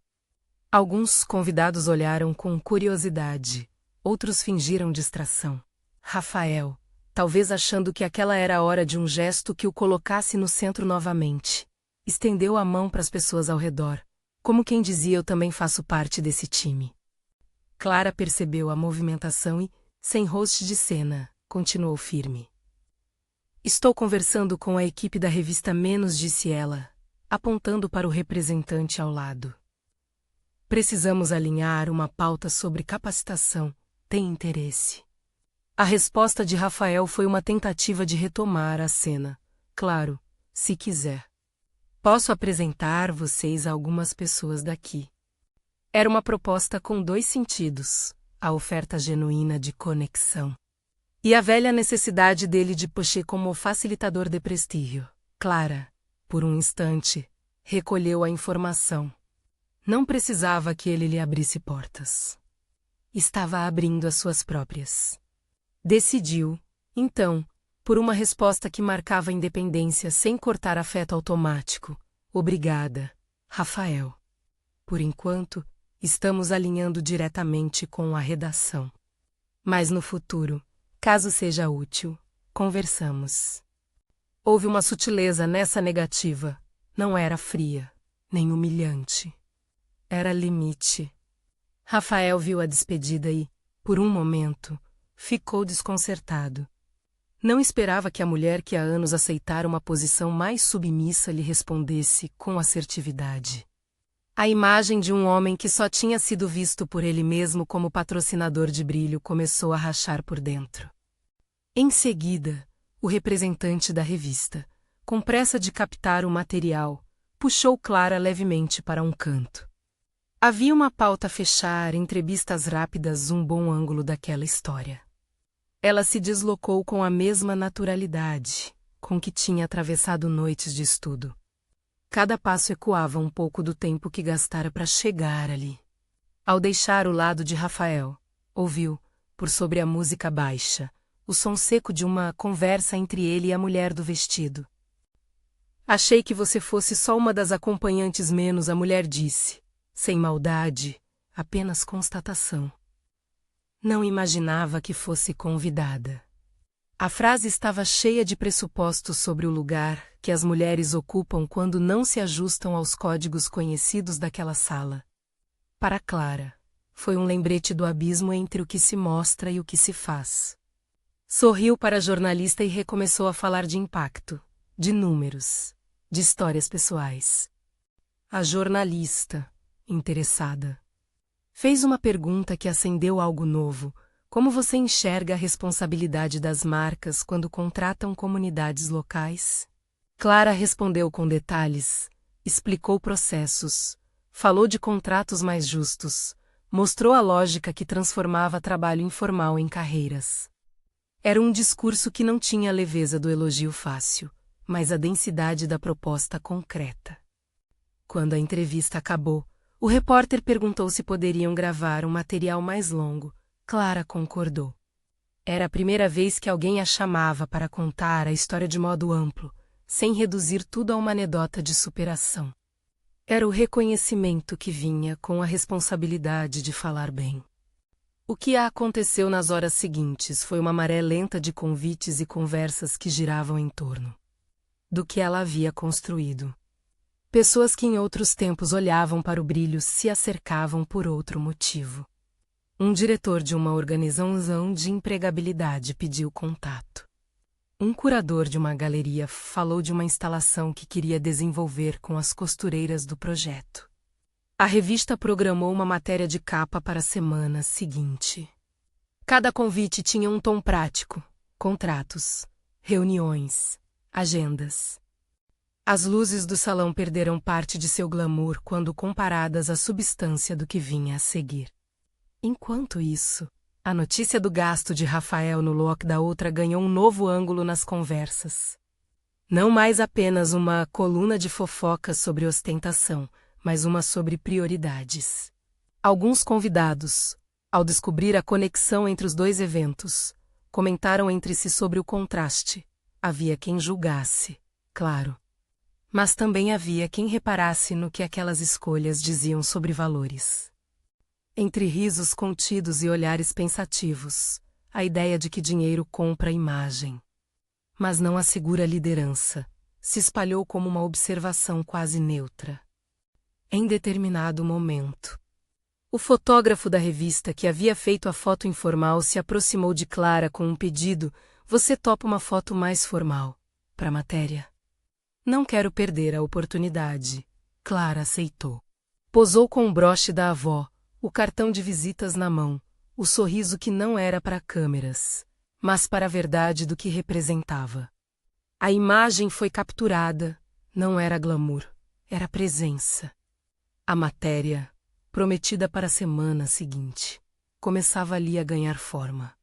Alguns convidados olharam com curiosidade, outros fingiram distração. Rafael, talvez achando que aquela era a hora de um gesto que o colocasse no centro novamente, estendeu a mão para as pessoas ao redor, como quem dizia: eu também faço parte desse time. Clara percebeu a movimentação e, sem rosto de cena, continuou firme. Estou conversando com a equipe da revista Menos, disse ela, apontando para o representante ao lado. Precisamos alinhar uma pauta sobre capacitação. Tem interesse? A resposta de Rafael foi uma tentativa de retomar a cena. Claro, se quiser. Posso apresentar vocês a algumas pessoas daqui. Era uma proposta com dois sentidos, a oferta genuína de conexão. E a velha necessidade dele de Poché como facilitador de prestígio. Clara, por um instante, recolheu a informação. Não precisava que ele lhe abrisse portas. Estava abrindo as suas próprias. Decidiu, então, por uma resposta que marcava a independência sem cortar afeto automático. Obrigada, Rafael. Por enquanto, estamos alinhando diretamente com a redação. Mas no futuro, caso seja útil, conversamos. Houve uma sutileza nessa negativa. Não era fria, nem humilhante. Era limite. Rafael viu a despedida e, por um momento, ficou desconcertado. Não esperava que a mulher que há anos aceitara uma posição mais submissa lhe respondesse com assertividade. A imagem de um homem que só tinha sido visto por ele mesmo como patrocinador de brilho começou a rachar por dentro. Em seguida, o representante da revista, com pressa de captar o material, puxou Clara levemente para um canto. Havia uma pauta a fechar, entrevistas rápidas, um bom ângulo daquela história. Ela se deslocou com a mesma naturalidade com que tinha atravessado noites de estudo. Cada passo ecoava um pouco do tempo que gastara para chegar ali. Ao deixar o lado de Rafael, ouviu, por sobre a música baixa, o som seco de uma conversa entre ele e a mulher do vestido. Achei que você fosse só uma das acompanhantes menos, a mulher disse, sem maldade, apenas constatação. Não imaginava que fosse convidada. A frase estava cheia de pressupostos sobre o lugar que as mulheres ocupam quando não se ajustam aos códigos conhecidos daquela sala. Para Clara, foi um lembrete do abismo entre o que se mostra e o que se faz. Sorriu para a jornalista e recomeçou a falar de impacto, de números, de histórias pessoais. A jornalista, interessada, fez uma pergunta que acendeu algo novo. Como você enxerga a responsabilidade das marcas quando contratam comunidades locais? Clara respondeu com detalhes, explicou processos, falou de contratos mais justos, mostrou a lógica que transformava trabalho informal em carreiras. Era um discurso que não tinha a leveza do elogio fácil, mas a densidade da proposta concreta. Quando a entrevista acabou, o repórter perguntou se poderiam gravar um material mais longo. Clara concordou. Era a primeira vez que alguém a chamava para contar a história de modo amplo, sem reduzir tudo a uma anedota de superação. Era o reconhecimento que vinha com a responsabilidade de falar bem. O que aconteceu nas horas seguintes foi uma maré lenta de convites e conversas que giravam em torno do que ela havia construído. Pessoas que em outros tempos olhavam para o brilho se acercavam por outro motivo. Um diretor de uma organização de empregabilidade pediu contato. Um curador de uma galeria falou de uma instalação que queria desenvolver com as costureiras do projeto. A revista programou uma matéria de capa para a semana seguinte. Cada convite tinha um tom prático: contratos, reuniões, agendas. As luzes do salão perderam parte de seu glamour quando comparadas à substância do que vinha a seguir. Enquanto isso, a notícia do gasto de Rafael no look da outra ganhou um novo ângulo nas conversas. Não mais apenas uma coluna de fofocas sobre ostentação, mas uma sobre prioridades. Alguns convidados, ao descobrir a conexão entre os dois eventos, comentaram entre si sobre o contraste. Havia quem julgasse, claro. Mas também havia quem reparasse no que aquelas escolhas diziam sobre valores. Entre risos contidos e olhares pensativos, a ideia de que dinheiro compra imagem, mas não assegura liderança, se espalhou como uma observação quase neutra. Em determinado momento, o fotógrafo da revista que havia feito a foto informal se aproximou de Clara com um pedido: "Você topa uma foto mais formal para a matéria?" "Não quero perder a oportunidade." Clara aceitou. Posou com o broche da avó, o cartão de visitas na mão, o sorriso que não era para câmeras, mas para a verdade do que representava. A imagem foi capturada, não era glamour, era presença. A matéria, prometida para a semana seguinte, começava ali a ganhar forma.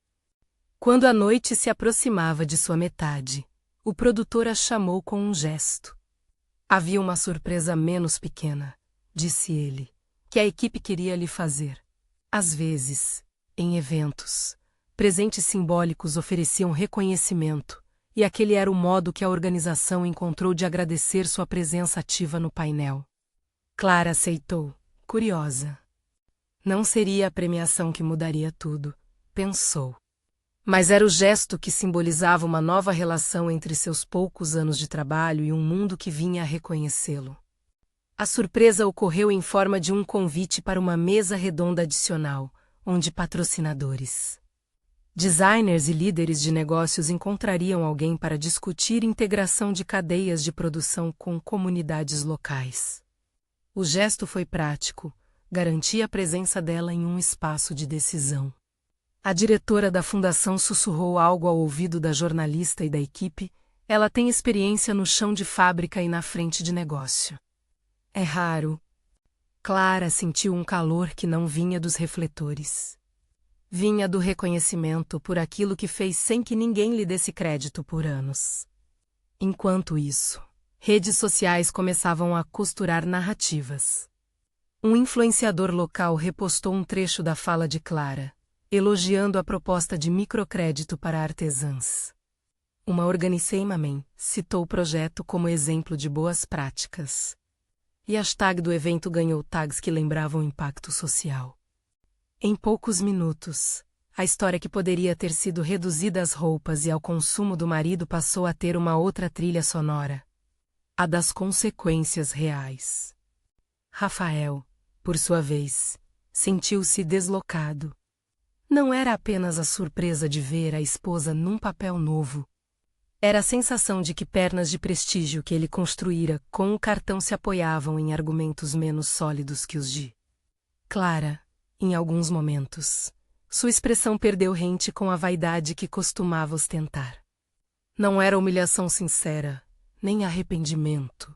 Quando a noite se aproximava de sua metade, o produtor a chamou com um gesto. Havia uma surpresa menos pequena, disse ele, que a equipe queria lhe fazer. Às vezes, em eventos, presentes simbólicos ofereciam reconhecimento, e aquele era o modo que a organização encontrou de agradecer sua presença ativa no painel. Clara aceitou, curiosa. Não seria a premiação que mudaria tudo, pensou. Mas era o gesto que simbolizava uma nova relação entre seus poucos anos de trabalho e um mundo que vinha a reconhecê-lo. A surpresa ocorreu em forma de um convite para uma mesa redonda adicional, onde patrocinadores, designers e líderes de negócios encontrariam alguém para discutir integração de cadeias de produção com comunidades locais. O gesto foi prático, garantia a presença dela em um espaço de decisão. A diretora da fundação sussurrou algo ao ouvido da jornalista e da equipe: "Ela tem experiência no chão de fábrica e na frente de negócio." É raro. Clara sentiu um calor que não vinha dos refletores. Vinha do reconhecimento por aquilo que fez sem que ninguém lhe desse crédito por anos. Enquanto isso, redes sociais começavam a costurar narrativas. Um influenciador local repostou um trecho da fala de Clara, elogiando a proposta de microcrédito para artesãs. Uma organização citou o projeto como exemplo de boas práticas. E a hashtag do evento ganhou tags que lembravam o impacto social. Em poucos minutos, a história que poderia ter sido reduzida às roupas e ao consumo do marido passou a ter uma outra trilha sonora. A das consequências reais. Rafael, por sua vez, sentiu-se deslocado. Não era apenas a surpresa de ver a esposa num papel novo. Era a sensação de que pernas de prestígio que ele construíra com o cartão se apoiavam em argumentos menos sólidos que os de Clara. Em alguns momentos, sua expressão perdeu rente com a vaidade que costumava ostentar. Não era humilhação sincera, nem arrependimento.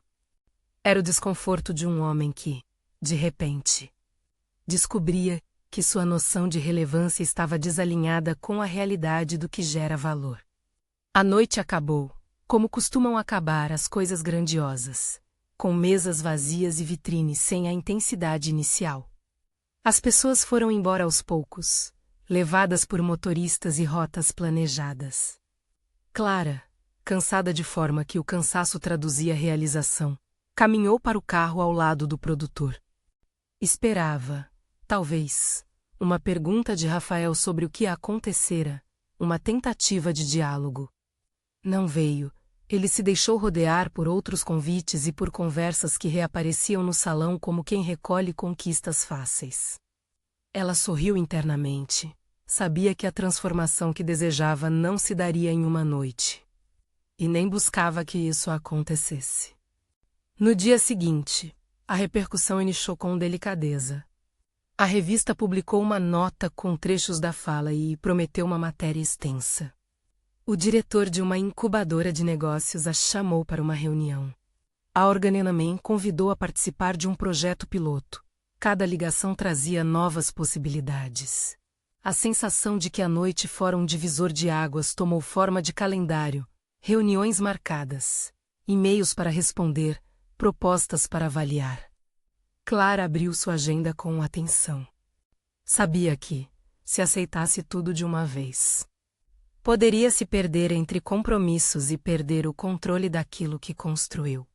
Era o desconforto de um homem que, de repente, descobria que sua noção de relevância estava desalinhada com a realidade do que gera valor. A noite acabou, como costumam acabar as coisas grandiosas, com mesas vazias e vitrines sem a intensidade inicial. As pessoas foram embora aos poucos, levadas por motoristas e rotas planejadas. Clara, cansada de forma que o cansaço traduzia realização, Caminhou para o carro ao lado do produtor. Esperava, talvez, uma pergunta de Rafael sobre o que acontecera, uma tentativa de diálogo. Não veio. Ele se deixou rodear por outros convites e por conversas que reapareciam no salão como quem recolhe conquistas fáceis. Ela sorriu internamente. Sabia que a transformação que desejava não se daria em uma noite. E nem buscava que isso acontecesse. No dia seguinte, a repercussão iniciou com delicadeza. A revista publicou uma nota com trechos da fala e prometeu uma matéria extensa. O diretor de uma incubadora de negócios a chamou para uma reunião. A Organenamen convidou a participar de um projeto piloto. Cada ligação trazia novas possibilidades. A sensação de que a noite fora um divisor de águas tomou forma de calendário, reuniões marcadas, e-mails para responder, propostas para avaliar. Clara abriu sua agenda com atenção. Sabia que, se aceitasse tudo de uma vez, poderia se perder entre compromissos e perder o controle daquilo que construiu.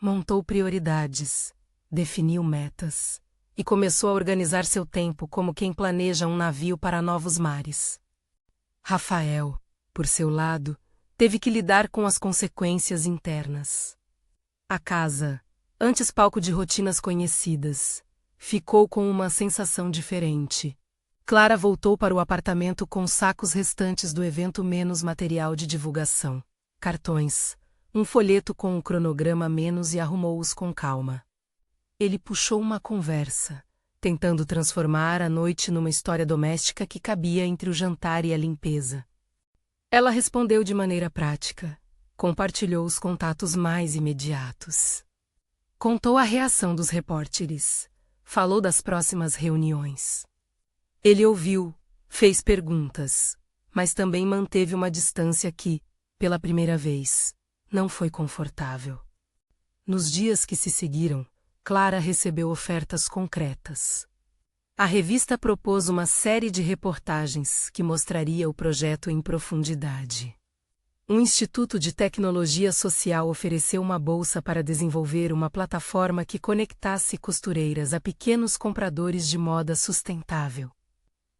Montou prioridades, definiu metas e começou a organizar seu tempo como quem planeja um navio para novos mares. Rafael, por seu lado, teve que lidar com as consequências internas. A casa, antes palco de rotinas conhecidas, ficou com uma sensação diferente. Clara voltou para o apartamento com sacos restantes do evento menos material de divulgação, cartões, um folheto com um cronograma menos e arrumou-os com calma. Ele puxou uma conversa, tentando transformar a noite numa história doméstica que cabia entre o jantar e a limpeza. Ela respondeu de maneira prática, compartilhou os contatos mais imediatos. Contou a reação dos repórteres, falou das próximas reuniões. Ele ouviu, fez perguntas, mas também manteve uma distância que, pela primeira vez, não foi confortável. Nos dias que se seguiram, Clara recebeu ofertas concretas. A revista propôs uma série de reportagens que mostraria o projeto em profundidade. Um instituto de tecnologia social ofereceu uma bolsa para desenvolver uma plataforma que conectasse costureiras a pequenos compradores de moda sustentável.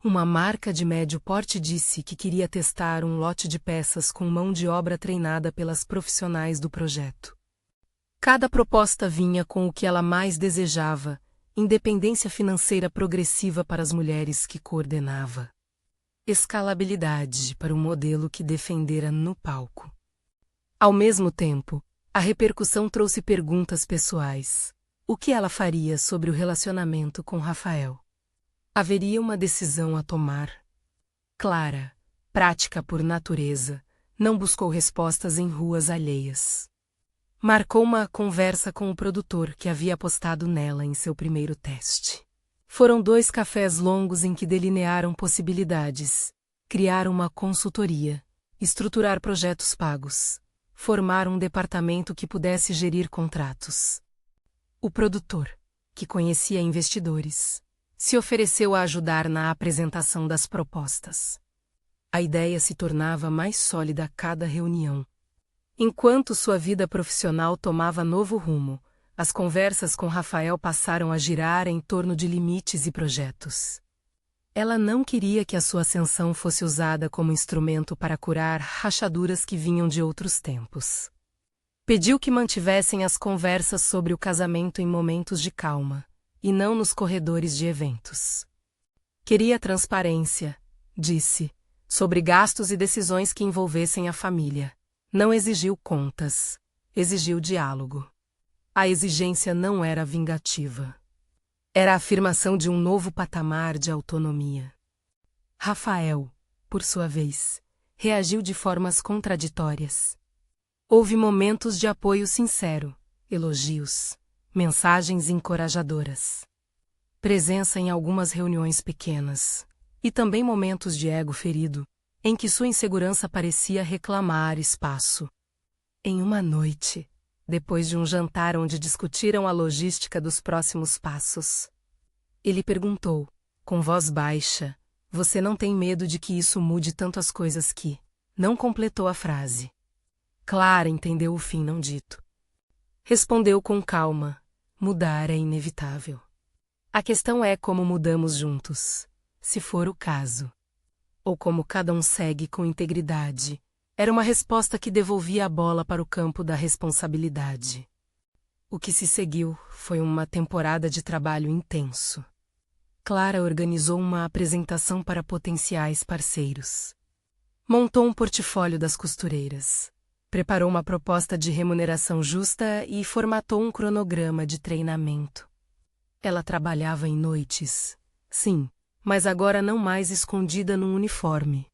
Uma marca de médio porte disse que queria testar um lote de peças com mão de obra treinada pelas profissionais do projeto. Cada proposta vinha com o que ela mais desejava, independência financeira progressiva para as mulheres que coordenava. Escalabilidade para o modelo que defendera no palco. Ao mesmo tempo, a repercussão trouxe perguntas pessoais. O que ela faria sobre o relacionamento com Rafael? Haveria uma decisão a tomar. Clara, prática por natureza, não buscou respostas em ruas alheias. Marcou uma conversa com o produtor que havia apostado nela em seu primeiro teste. Foram 2 cafés longos em que delinearam possibilidades, criar uma consultoria, estruturar projetos pagos, formar um departamento que pudesse gerir contratos. O produtor, que conhecia investidores, se ofereceu a ajudar na apresentação das propostas. A ideia se tornava mais sólida a cada reunião. Enquanto sua vida profissional tomava novo rumo, as conversas com Rafael passaram a girar em torno de limites e projetos. Ela não queria que a sua ascensão fosse usada como instrumento para curar rachaduras que vinham de outros tempos. Pediu que mantivessem as conversas sobre o casamento em momentos de calma, e não nos corredores de eventos. Queria transparência, disse, sobre gastos e decisões que envolvessem a família. Não exigiu contas, exigiu diálogo. A exigência não era vingativa. Era a afirmação de um novo patamar de autonomia. Rafael, por sua vez, reagiu de formas contraditórias. Houve momentos de apoio sincero, elogios, mensagens encorajadoras. Presença em algumas reuniões pequenas, e também momentos de ego ferido, em que sua insegurança parecia reclamar espaço. Em uma noite, depois de um jantar onde discutiram a logística dos próximos passos, ele perguntou, com voz baixa, "Você não tem medo de que isso mude tanto as coisas que..." Não completou a frase. Clara entendeu o fim não dito. Respondeu com calma: mudar é inevitável. A questão é como mudamos juntos, se for o caso. Ou como cada um segue com integridade. Era uma resposta que devolvia a bola para o campo da responsabilidade. O que se seguiu foi uma temporada de trabalho intenso. Clara organizou uma apresentação para potenciais parceiros. Montou um portfólio das costureiras. Preparou uma proposta de remuneração justa e formatou um cronograma de treinamento. Ela trabalhava em noites, sim, mas agora não mais escondida num uniforme.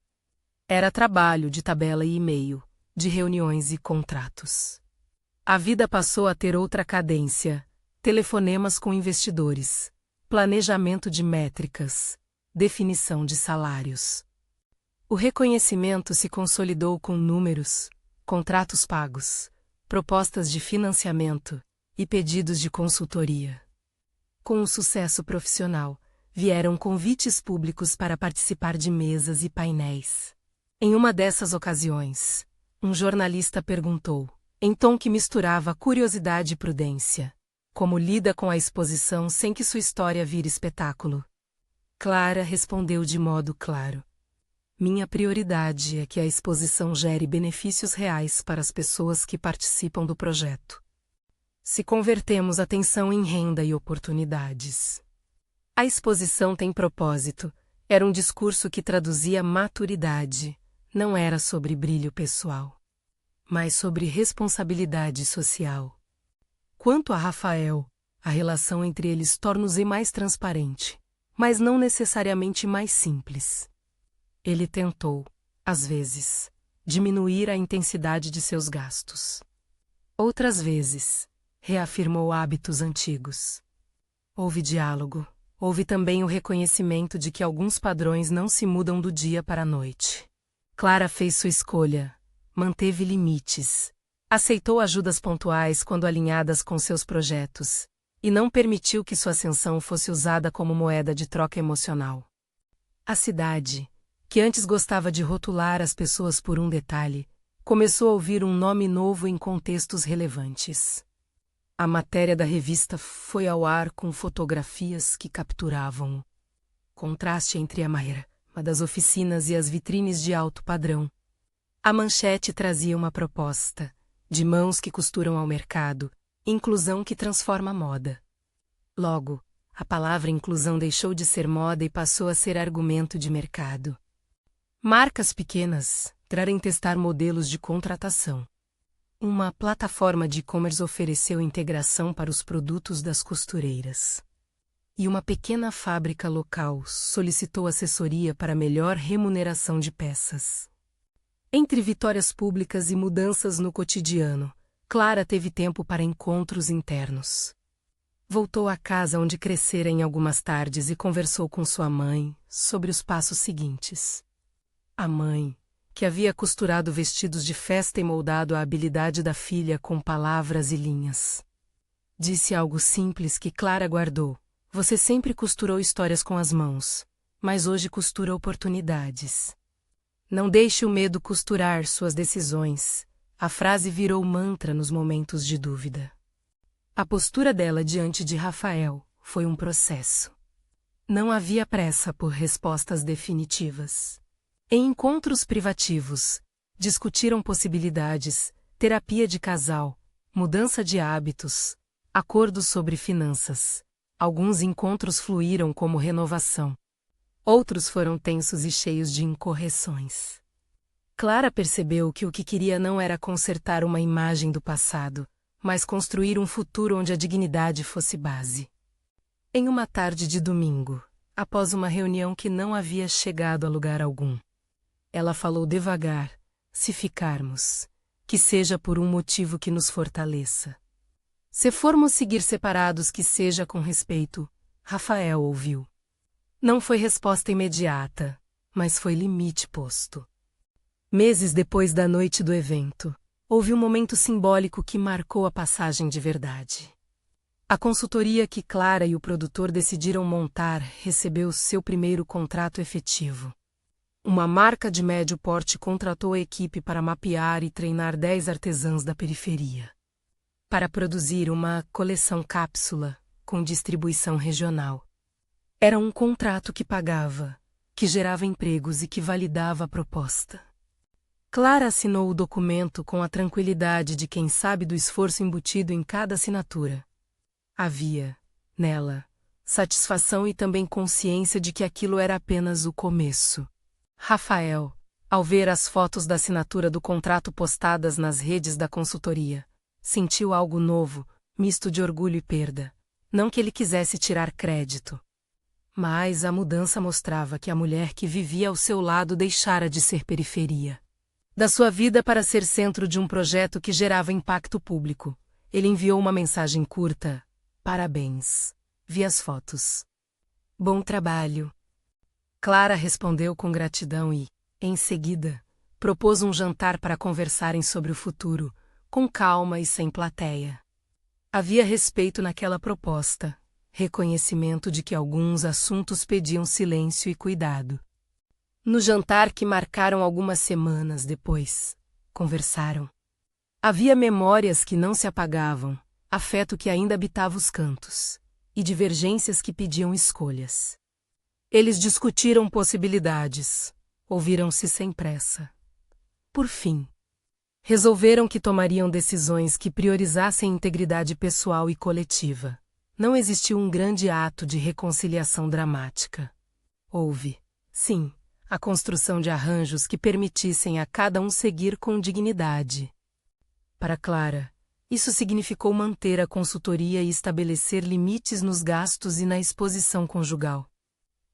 Era trabalho de tabela e e-mail, de reuniões e contratos. A vida passou a ter outra cadência: telefonemas com investidores, planejamento de métricas, definição de salários. O reconhecimento se consolidou com números, contratos pagos, propostas de financiamento e pedidos de consultoria. Com o sucesso profissional, vieram convites públicos para participar de mesas e painéis. Em uma dessas ocasiões, um jornalista perguntou, em tom que misturava curiosidade e prudência, como lida com a exposição sem que sua história vire espetáculo. Clara respondeu de modo claro: minha prioridade é que a exposição gere benefícios reais para as pessoas que participam do projeto. Se convertemos atenção em renda e oportunidades. A exposição tem propósito. Era um discurso que traduzia maturidade. Não era sobre brilho pessoal, mas sobre responsabilidade social. Quanto a Rafael, a relação entre eles torna-se mais transparente, mas não necessariamente mais simples. Ele tentou, às vezes, diminuir a intensidade de seus gastos. Outras vezes, reafirmou hábitos antigos. Houve diálogo, houve também o reconhecimento de que alguns padrões não se mudam do dia para a noite. Clara fez sua escolha, manteve limites, aceitou ajudas pontuais quando alinhadas com seus projetos, e não permitiu que sua ascensão fosse usada como moeda de troca emocional. A cidade, que antes gostava de rotular as pessoas por um detalhe, começou a ouvir um nome novo em contextos relevantes. A matéria da revista foi ao ar com fotografias que capturavam o contraste entre a maneira das oficinas e as vitrines de alto padrão. A manchete trazia uma proposta: de mãos que costuram ao mercado, inclusão que transforma a moda. Logo, a palavra inclusão deixou de ser moda e passou a ser argumento de mercado. Marcas pequenas querem testar modelos de contratação. Uma plataforma de e-commerce ofereceu integração para os produtos das costureiras. E uma pequena fábrica local solicitou assessoria para melhor remuneração de peças. Entre vitórias públicas e mudanças no cotidiano, Clara teve tempo para encontros internos. Voltou à casa onde crescera em algumas tardes e conversou com sua mãe sobre os passos seguintes. A mãe, que havia costurado vestidos de festa e moldado a habilidade da filha com palavras e linhas, disse algo simples que Clara guardou: você sempre costurou histórias com as mãos, mas hoje costura oportunidades. Não deixe o medo costurar suas decisões. A frase virou mantra nos momentos de dúvida. A postura dela diante de Rafael foi um processo. Não havia pressa por respostas definitivas. Em encontros privativos, discutiram possibilidades, terapia de casal, mudança de hábitos, acordos sobre finanças. Alguns encontros fluíram como renovação. Outros foram tensos e cheios de incorreções. Clara percebeu que o que queria não era consertar uma imagem do passado, mas construir um futuro onde a dignidade fosse base. Em uma tarde de domingo, após uma reunião que não havia chegado a lugar algum, ela falou devagar: se ficarmos, que seja por um motivo que nos fortaleça. Se formos seguir separados, que seja com respeito. Rafael ouviu. Não foi resposta imediata, mas foi limite posto. Meses depois da noite do evento, houve um momento simbólico que marcou a passagem de verdade. A consultoria que Clara e o produtor decidiram montar recebeu seu primeiro contrato efetivo. Uma marca de médio porte contratou a equipe para mapear e treinar 10 artesãs da periferia. para produzir uma coleção cápsula com distribuição regional. Era um contrato que pagava, que gerava empregos e que validava a proposta. Clara assinou o documento com a tranquilidade de quem sabe do esforço embutido em cada assinatura. Havia, nela, satisfação e também consciência de que aquilo era apenas o começo. Rafael, ao ver as fotos da assinatura do contrato postadas nas redes da consultoria, sentiu algo novo, misto de orgulho e perda. Não que ele quisesse tirar crédito. Mas a mudança mostrava que a mulher que vivia ao seu lado deixara de ser periferia da sua vida para ser centro de um projeto que gerava impacto público. Ele enviou uma mensagem curta: "Parabéns. Vi as fotos. Bom trabalho." Clara respondeu com gratidão e, em seguida, propôs um jantar para conversarem sobre o futuro, com calma e sem plateia. Havia respeito naquela proposta, reconhecimento de que alguns assuntos pediam silêncio e cuidado. No jantar que marcaram algumas semanas depois, conversaram. Havia memórias que não se apagavam, afeto que ainda habitava os cantos, e divergências que pediam escolhas. Eles discutiram possibilidades, ouviram-se sem pressa. Por fim, resolveram que tomariam decisões que priorizassem integridade pessoal e coletiva. Não existiu um grande ato de reconciliação dramática. Houve, sim, a construção de arranjos que permitissem a cada um seguir com dignidade. Para Clara, isso significou manter a consultoria e estabelecer limites nos gastos e na exposição conjugal.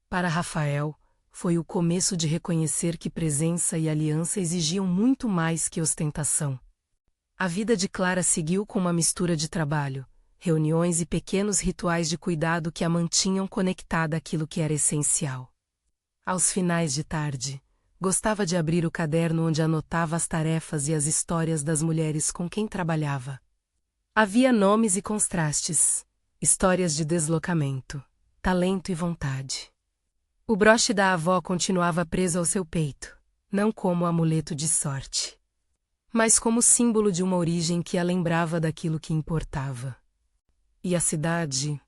Para Rafael, foi o começo de reconhecer que presença e aliança exigiam muito mais que ostentação. A vida de Clara seguiu com uma mistura de trabalho, reuniões e pequenos rituais de cuidado que a mantinham conectada àquilo que era essencial. Aos finais de tarde, gostava de abrir o caderno onde anotava as tarefas e as histórias das mulheres com quem trabalhava. Havia nomes e contrastes, histórias de deslocamento, talento e vontade. O broche da avó continuava preso ao seu peito, não como amuleto de sorte, mas como símbolo de uma origem que a lembrava daquilo que importava. E a cidade?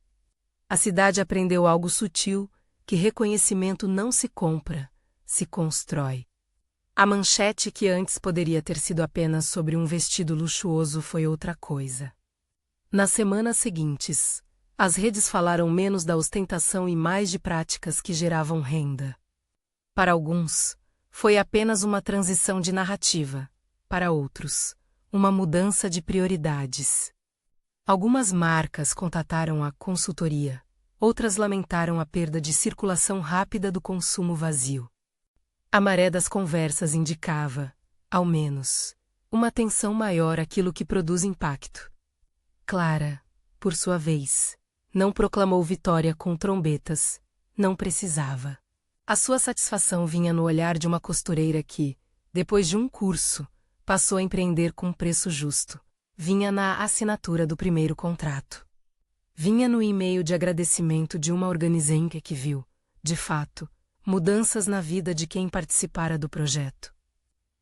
A cidade aprendeu algo sutil, que reconhecimento não se compra, se constrói. A manchete que antes poderia ter sido apenas sobre um vestido luxuoso foi outra coisa. Nas semanas seguintes, as redes falaram menos da ostentação e mais de práticas que geravam renda. Para alguns, foi apenas uma transição de narrativa, para outros, uma mudança de prioridades. Algumas marcas contataram a consultoria, outras lamentaram a perda de circulação rápida do consumo vazio. A maré das conversas indicava, ao menos, uma atenção maior àquilo que produz impacto. Clara, por sua vez, não proclamou vitória com trombetas, não precisava. A sua satisfação vinha no olhar de uma costureira que, depois de um curso, passou a empreender com preço justo. Vinha na assinatura do primeiro contrato. Vinha no e-mail de agradecimento de uma organizenca que viu, de fato, mudanças na vida de quem participara do projeto.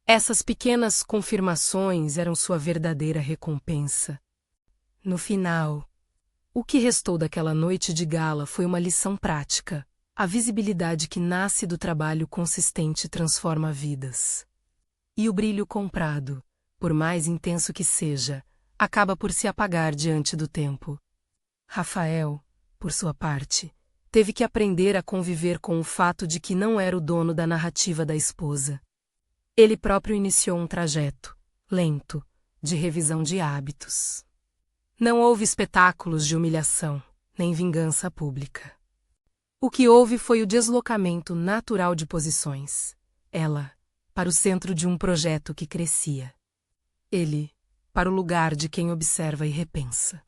Essas pequenas confirmações eram sua verdadeira recompensa. No final, o que restou daquela noite de gala foi uma lição prática. A visibilidade que nasce do trabalho consistente transforma vidas. E o brilho comprado, por mais intenso que seja, acaba por se apagar diante do tempo. Rafael, por sua parte, teve que aprender a conviver com o fato de que não era o dono da narrativa da esposa. Ele próprio iniciou um trajeto, lento, de revisão de hábitos. Não houve espetáculos de humilhação, nem vingança pública. O que houve foi o deslocamento natural de posições. Ela, para o centro de um projeto que crescia. Ele, para o lugar de quem observa e repensa.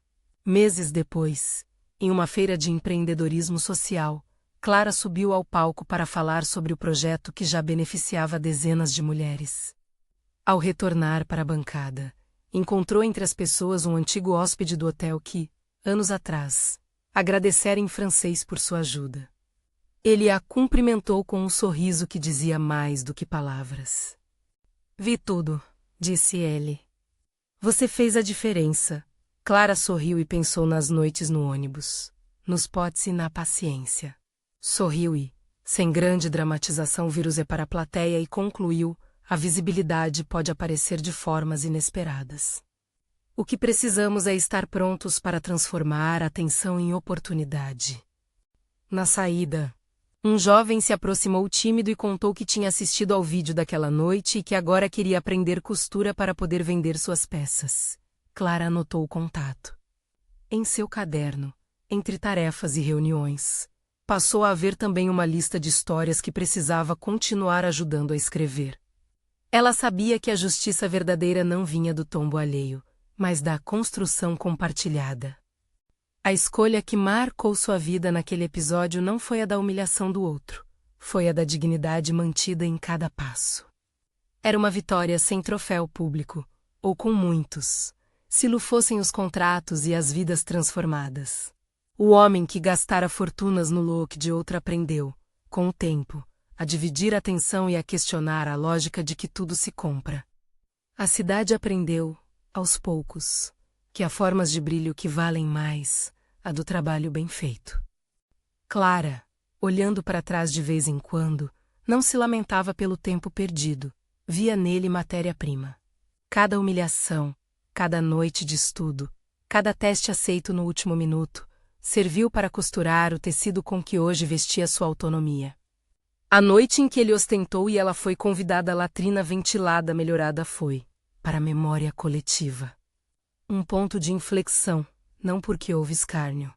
Meses depois, em uma feira de empreendedorismo social, Clara subiu ao palco para falar sobre o projeto que já beneficiava dezenas de mulheres. Ao retornar para a bancada, encontrou entre as pessoas um antigo hóspede do hotel que, anos atrás, agradecera em francês por sua ajuda. Ele a cumprimentou com um sorriso que dizia mais do que palavras. "Vi tudo", disse ele. "Você fez a diferença. Clara sorriu e pensou nas noites no ônibus, nos potes e na paciência. Sorriu e, sem grande dramatização, virou-se para a plateia e concluiu: a visibilidade pode aparecer de formas inesperadas. O que precisamos é estar prontos para transformar a tensão em oportunidade. Na saída, um jovem se aproximou tímido e contou que tinha assistido ao vídeo daquela noite e que agora queria aprender costura para poder vender suas peças. Clara anotou o contato. Em seu caderno, entre tarefas e reuniões, passou a haver também uma lista de histórias que precisava continuar ajudando a escrever. Ela sabia que a justiça verdadeira não vinha do tombo alheio, mas da construção compartilhada. A escolha que marcou sua vida naquele episódio não foi a da humilhação do outro, foi a da dignidade mantida em cada passo. Era uma vitória sem troféu público, ou com muitos, se lo fossem os contratos e as vidas transformadas. O homem que gastara fortunas no look de outra aprendeu, com o tempo, a dividir a atenção e a questionar a lógica de que tudo se compra. A cidade aprendeu, aos poucos, que há formas de brilho que valem mais a do trabalho bem feito. Clara, olhando para trás de vez em quando, não se lamentava pelo tempo perdido, via nele matéria-prima. Cada humilhação, cada noite de estudo, cada teste aceito no último minuto, serviu para costurar o tecido com que hoje vestia sua autonomia. A noite em que ele ostentou e ela foi convidada à latrina ventilada melhorada foi, para a memória coletiva, um ponto de inflexão, não porque houve escárnio,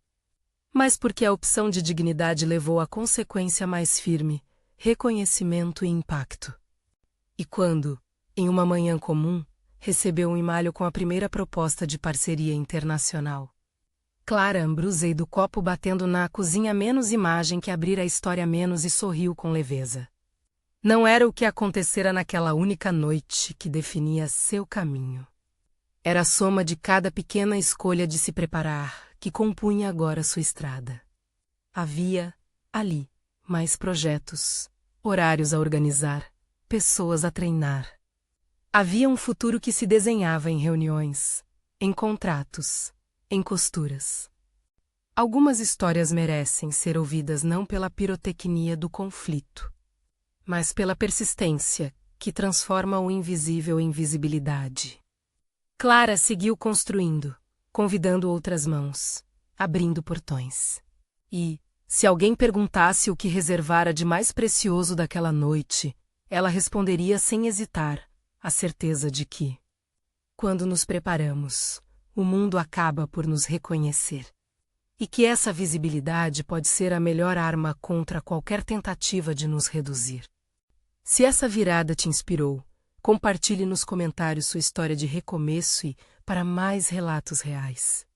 mas porque a opção de dignidade levou à consequência mais firme, reconhecimento e impacto. E quando, em uma manhã comum, recebeu um e-mail com a primeira proposta de parceria internacional. Clara ambrusei do copo batendo na cozinha menos imagem que abrir a história menos e sorriu com leveza. Não era o que acontecera naquela única noite que definia seu caminho. Era a soma de cada pequena escolha de se preparar que compunha agora sua estrada. Havia, ali, mais projetos, horários a organizar, pessoas a treinar. Havia um futuro que se desenhava em reuniões, em contratos, em costuras. Algumas histórias merecem ser ouvidas não pela pirotecnia do conflito, mas pela persistência que transforma o invisível em visibilidade. Clara seguiu construindo, convidando outras mãos, abrindo portões. E, se alguém perguntasse o que reservara de mais precioso daquela noite, ela responderia sem hesitar, a certeza de que, quando nos preparamos, o mundo acaba por nos reconhecer. E que essa visibilidade pode ser a melhor arma contra qualquer tentativa de nos reduzir. Se essa virada te inspirou, compartilhe nos comentários sua história de recomeço e para mais relatos reais.